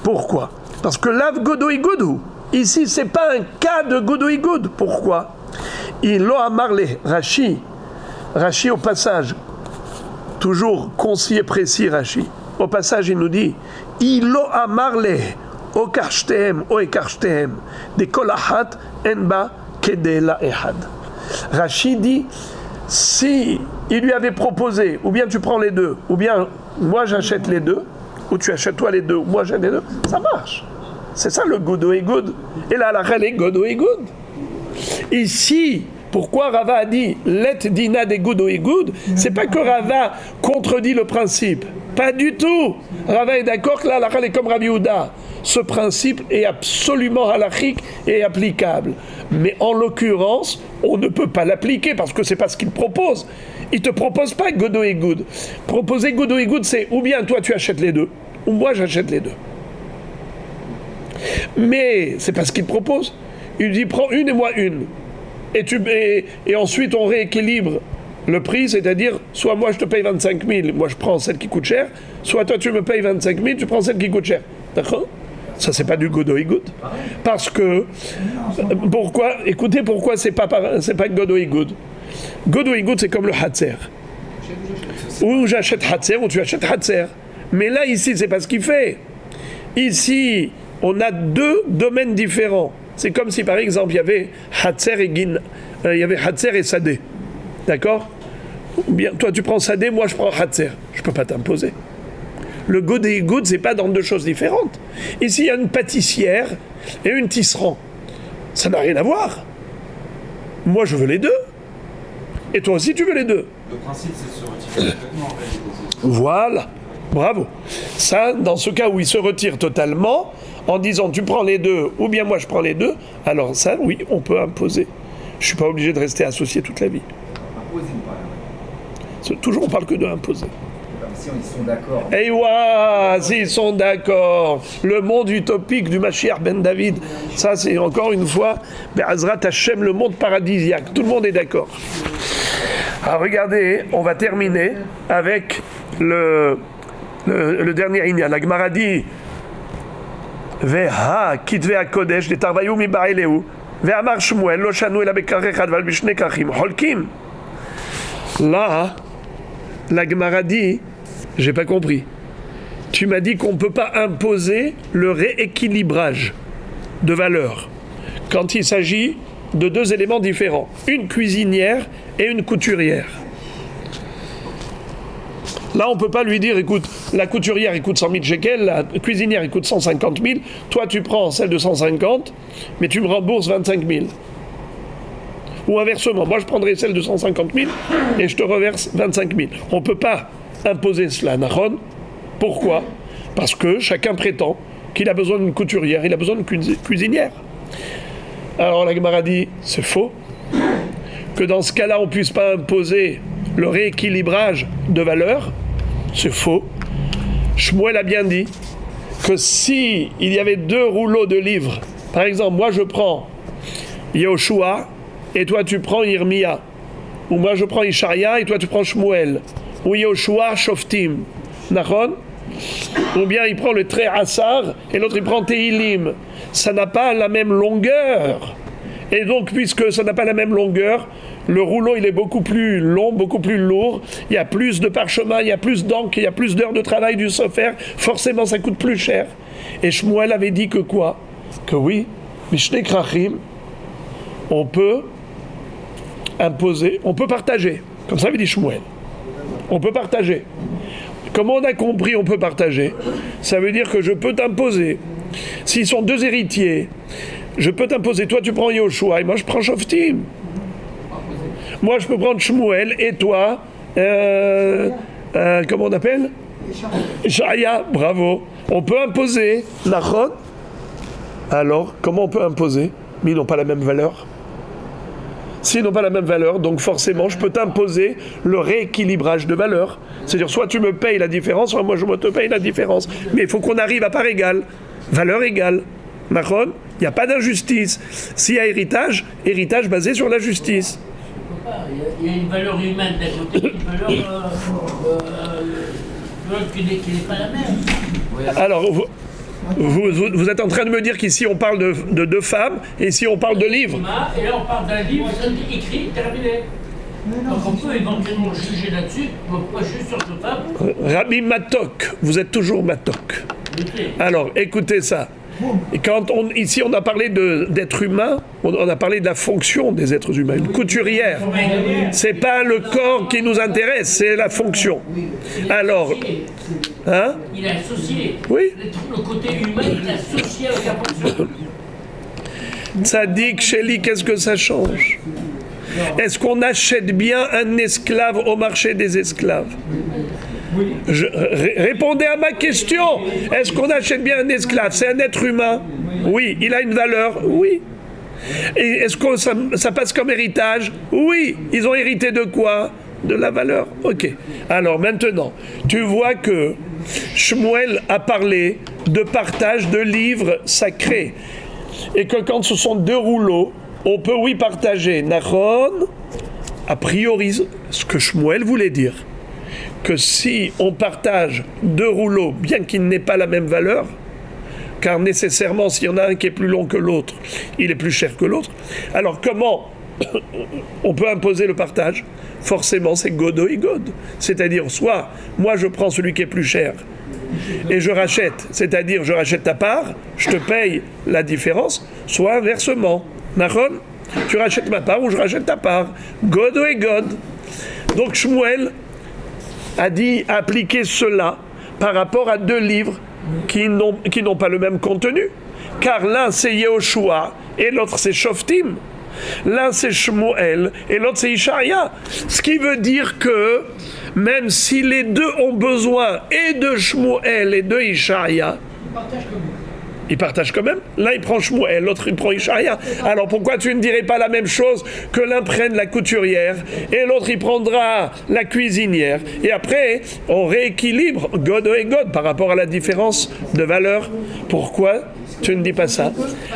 Pourquoi? Parce que l'av godoi godou, ici c'est pas un cas de godoi god. Pourquoi? Il lo amarlé, Rashi au passage, toujours concis et précis Rashi, au passage il nous dit, il lo amarlé, o karshtem, o ekarshtem, de kolahat enba kede la ehad. Rashi dit, si il lui avait proposé, ou bien tu prends les deux, ou bien moi j'achète les deux, ou tu achètes toi les deux, ou moi j'achète les deux, ça marche. C'est ça le godo et good. Et là, la règle est godo et good. Ici, pourquoi Rava a dit let dina de godo et good? C'est pas que Rava contredit le principe. Pas du tout. Rava est d'accord que là, la règle est comme Rabbi Yehuda. Ce principe est absolument halachique et applicable. Mais en l'occurrence, on ne peut pas l'appliquer parce que c'est pas ce qu'il propose. Il te propose pas godo et good. Proposer godo et good, c'est ou bien toi tu achètes les deux, ou moi j'achète les deux. Mais c'est pas ce qu'il propose. Il dit prends une et moi une. Et ensuite on rééquilibre le prix, c'est-à-dire soit moi je te paye 25 000, moi je prends celle qui coûte cher, soit toi tu me payes 25 000, tu prends celle qui coûte cher. D'accord? Ça c'est pas du godo et good. Parce que pourquoi? Écoutez pourquoi c'est pas godo et good. Godo et good c'est comme le hatzer. Ou j'achète hatzer ou tu achètes hatzer. Mais là ici c'est pas ce qu'il fait. Ici on a deux domaines différents. C'est comme si par exemple il y avait Hatzer et Gin, il y avait Hatzer et Sadeh. D'accord? Bien, toi tu prends Sadeh, moi je prends Hatzer. Je peux pas t'imposer. Le god et good, c'est pas dans deux choses différentes. Ici il y a une pâtissière et une tisserand. Ça n'a rien à voir. Moi je veux les deux. Et toi aussi tu veux les deux. Le principe c'est de se retirer complètement en réalité. Voilà. Bravo. Ça, dans ce cas où il se retire totalement, en disant tu prends les deux ou bien moi je prends les deux, alors ça, oui, on peut imposer. Je ne suis pas obligé de rester associé toute la vie. Imposer ou pas? Toujours, on parle que de imposer. Si ils sont d'accord. Eh ouais, s'ils sont d'accord. Le monde utopique du Mashiach ben David, ça c'est encore une fois, Be'azrat Hashem, le monde paradisiaque. Tout le monde est d'accord. Alors regardez, on va terminer avec le dernier inyan. La Gemara dit Veha kitve hakodesh de tarvayu mi ba'eleu ve'amar Shmuel lo shanu ela bekar echad val bishne kachim holkim. Là, la Gemara dit, j'ai pas compris. Tu m'as dit qu'on ne peut pas imposer le rééquilibrage de valeur quand il s'agit de deux éléments différents, une cuisinière et une couturière. Là, on ne peut pas lui dire, écoute, la couturière, elle coûte 100 000 shekels, la cuisinière, elle coûte 150 000, toi, tu prends celle de 150, mais tu me rembourses 25 000. Ou inversement, moi, je prendrai celle de 150 000 et je te reverse 25 000. On ne peut pas imposer cela, Nahon. Pourquoi? Parce que chacun prétend qu'il a besoin d'une couturière, il a besoin d'une cuisinière. Alors, la Gemara dit, c'est faux. Que dans ce cas-là, on ne puisse pas imposer le rééquilibrage de valeur. C'est faux. Shmuel a bien dit que si il y avait deux rouleaux de livres, par exemple, moi je prends Yoshua et toi tu prends Yirmia, ou moi je prends Isharia et toi tu prends Shmuel, ou Yoshua Shoftim, Nachon, ou bien il prend le Tré Assar et l'autre il prend Tehilim, ça n'a pas la même longueur. Et donc, puisque ça n'a pas la même longueur, le rouleau il est beaucoup plus long, beaucoup plus lourd, il y a plus de parchemin, il y a plus d'encre, il y a plus d'heures de travail du sofer, forcément ça coûte plus cher. Et Shmuel avait dit que quoi? Que oui, Mishne Krachim, on peut imposer, on peut partager. Comme ça avait dit Shmuel. On peut partager. Comment on a compris on peut partager? Ça veut dire que je peux t'imposer. S'ils sont deux héritiers, je peux t'imposer, toi tu prends Yoshua et moi je prends Shoftim. Moi je peux prendre Shmuel et toi, comment on appelle? Shaya, bravo. On peut imposer, Nachon. Alors, comment on peut imposer? Mais ils n'ont pas la même valeur. S'ils n'ont pas la même valeur, donc forcément, je peux t'imposer le rééquilibrage de valeur. C'est-à-dire, soit tu me payes la différence, soit moi je te paye la différence. Mais il faut qu'on arrive à part égale, valeur égale. Nachon, il n'y a pas d'injustice. S'il y a héritage basé sur la justice. Il y a une valeur humaine d'un côté, une valeur qui n'est pas la même. Alors, vous êtes en train de me dire qu'ici on parle de deux femmes et ici on parle de livres. Et là on parle d'un livre écrit, terminé. Donc on peut éventuellement juger là-dessus, pas juste sur deux femmes. Rabbi Matok, vous êtes toujours Matok. Alors, écoutez ça. Et ici on a parlé d'êtres humains, on a parlé de la fonction des êtres humains, une couturière. C'est pas le corps qui nous intéresse, c'est la fonction. Alors, hein? Il est associé. Oui. Le côté humain, il est associé avec la fonction. Tzadik, Chéli, qu'est-ce que ça change? Est-ce qu'on achète bien un esclave au marché des esclaves? Répondez à ma question. Est-ce qu'on achète bien un esclave? C'est un être humain. Oui. Il a une valeur. Oui. Et est-ce que ça passe comme héritage? Oui. Ils ont hérité de quoi? De la valeur. Ok. Alors maintenant, tu vois que Shmuel a parlé de partage de livres sacrés. Et que quand ce sont deux rouleaux, on peut oui partager. Nachon, a priori, ce que Shmuel voulait dire, que si on partage deux rouleaux, bien qu'ils n'aient pas la même valeur, car nécessairement, s'il y en a un qui est plus long que l'autre, il est plus cher que l'autre, alors comment on peut imposer le partage? Forcément, c'est godo et god. C'est-à-dire, soit moi je prends celui qui est plus cher et je rachète, c'est-à-dire je rachète ta part, je te paye la différence, soit inversement. Nachon, tu rachètes ma part ou je rachète ta part. Godo et god. Donc Shmuel a appliqué cela par rapport à deux livres qui n'ont pas le même contenu. Car l'un c'est Yehoshua et l'autre c'est Shoftim. L'un c'est Shmuel et l'autre c'est Ishaïa. Ce qui veut dire que même si les deux ont besoin et de Shmuel et de Ishaïa, ils partagent quand même. L'un il prend Shmuel, l'autre il prend Ishaïa. Alors pourquoi tu ne dirais pas la même chose, que l'un prenne la couturière et l'autre il prendra la cuisinière, et après on rééquilibre God et God par rapport à la différence de valeur? Pourquoi tu ne dis pas ça?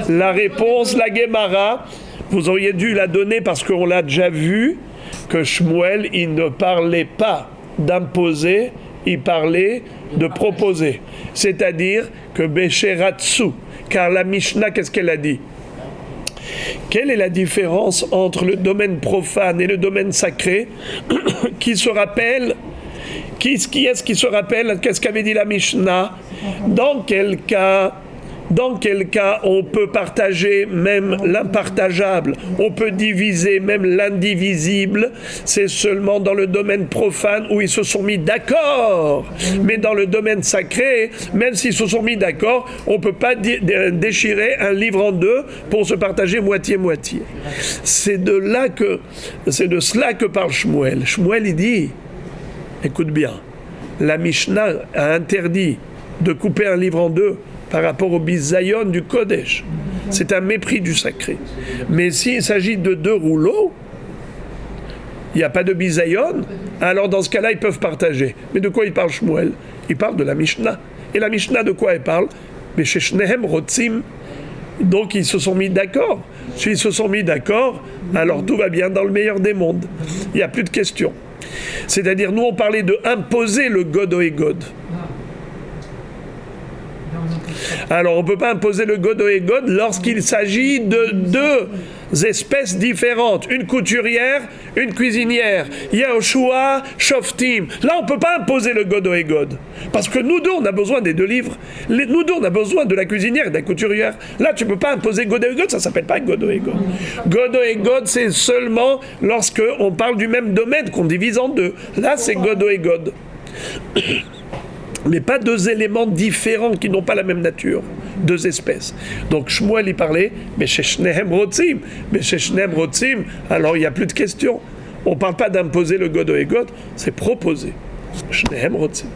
La réponse, la Gemara, vous auriez dû la donner parce qu'on l'a déjà vu, que Shmuel il ne parlait pas d'imposer, il parlait de proposer. C'est-à-dire que Besheratsu, car la Mishnah, qu'est-ce qu'elle a dit? Quelle est la différence entre le domaine profane et le domaine sacré? Qui se rappelle? Qui est-ce qui se rappelle? Qu'est-ce qu'avait dit la Mishnah? Dans quel cas on peut partager même l'impartageable, on peut diviser même l'indivisible? C'est seulement dans le domaine profane où ils se sont mis d'accord. Mais dans le domaine sacré, même s'ils se sont mis d'accord, on ne peut pas déchirer un livre en deux pour se partager moitié-moitié. C'est de cela que parle Shmuel. Shmuel, il dit, écoute bien, la Mishnah a interdit de couper un livre en deux par rapport au bisayon du Kodesh. C'est un mépris du sacré. Mais s'il s'agit de deux rouleaux, il n'y a pas de bisayon, alors dans ce cas-là, ils peuvent partager. Mais de quoi il parle Shmuel? Il parle de la Mishnah. Et la Mishnah, de quoi elle parle? Mais chez Shnehem Rotzim. Donc ils se sont mis d'accord. S'ils se sont mis d'accord, alors tout va bien dans le meilleur des mondes. Il n'y a plus de question. C'est-à-dire, nous on parlait de imposer le God et God. Alors, on ne peut pas imposer le God et God lorsqu'il s'agit de deux espèces différentes. Une couturière, une cuisinière. Yehoshua, Shoftim. Là, on ne peut pas imposer le God et God. Parce que nous deux, on a besoin des deux livres. Nous deux, on a besoin de la cuisinière et de la couturière. Là, tu ne peux pas imposer God et God, ça ne s'appelle pas God et God. God et God, c'est seulement lorsque on parle du même domaine, qu'on divise en deux. Là, c'est God et God. Mais pas deux éléments différents qui n'ont pas la même nature. deux espèces. Donc Shmuel y parlait, mais chez Shnehem Rotzim, alors il n'y a plus de question. On ne parle pas d'imposer le God au God, c'est proposer. Shnehem Rotzim.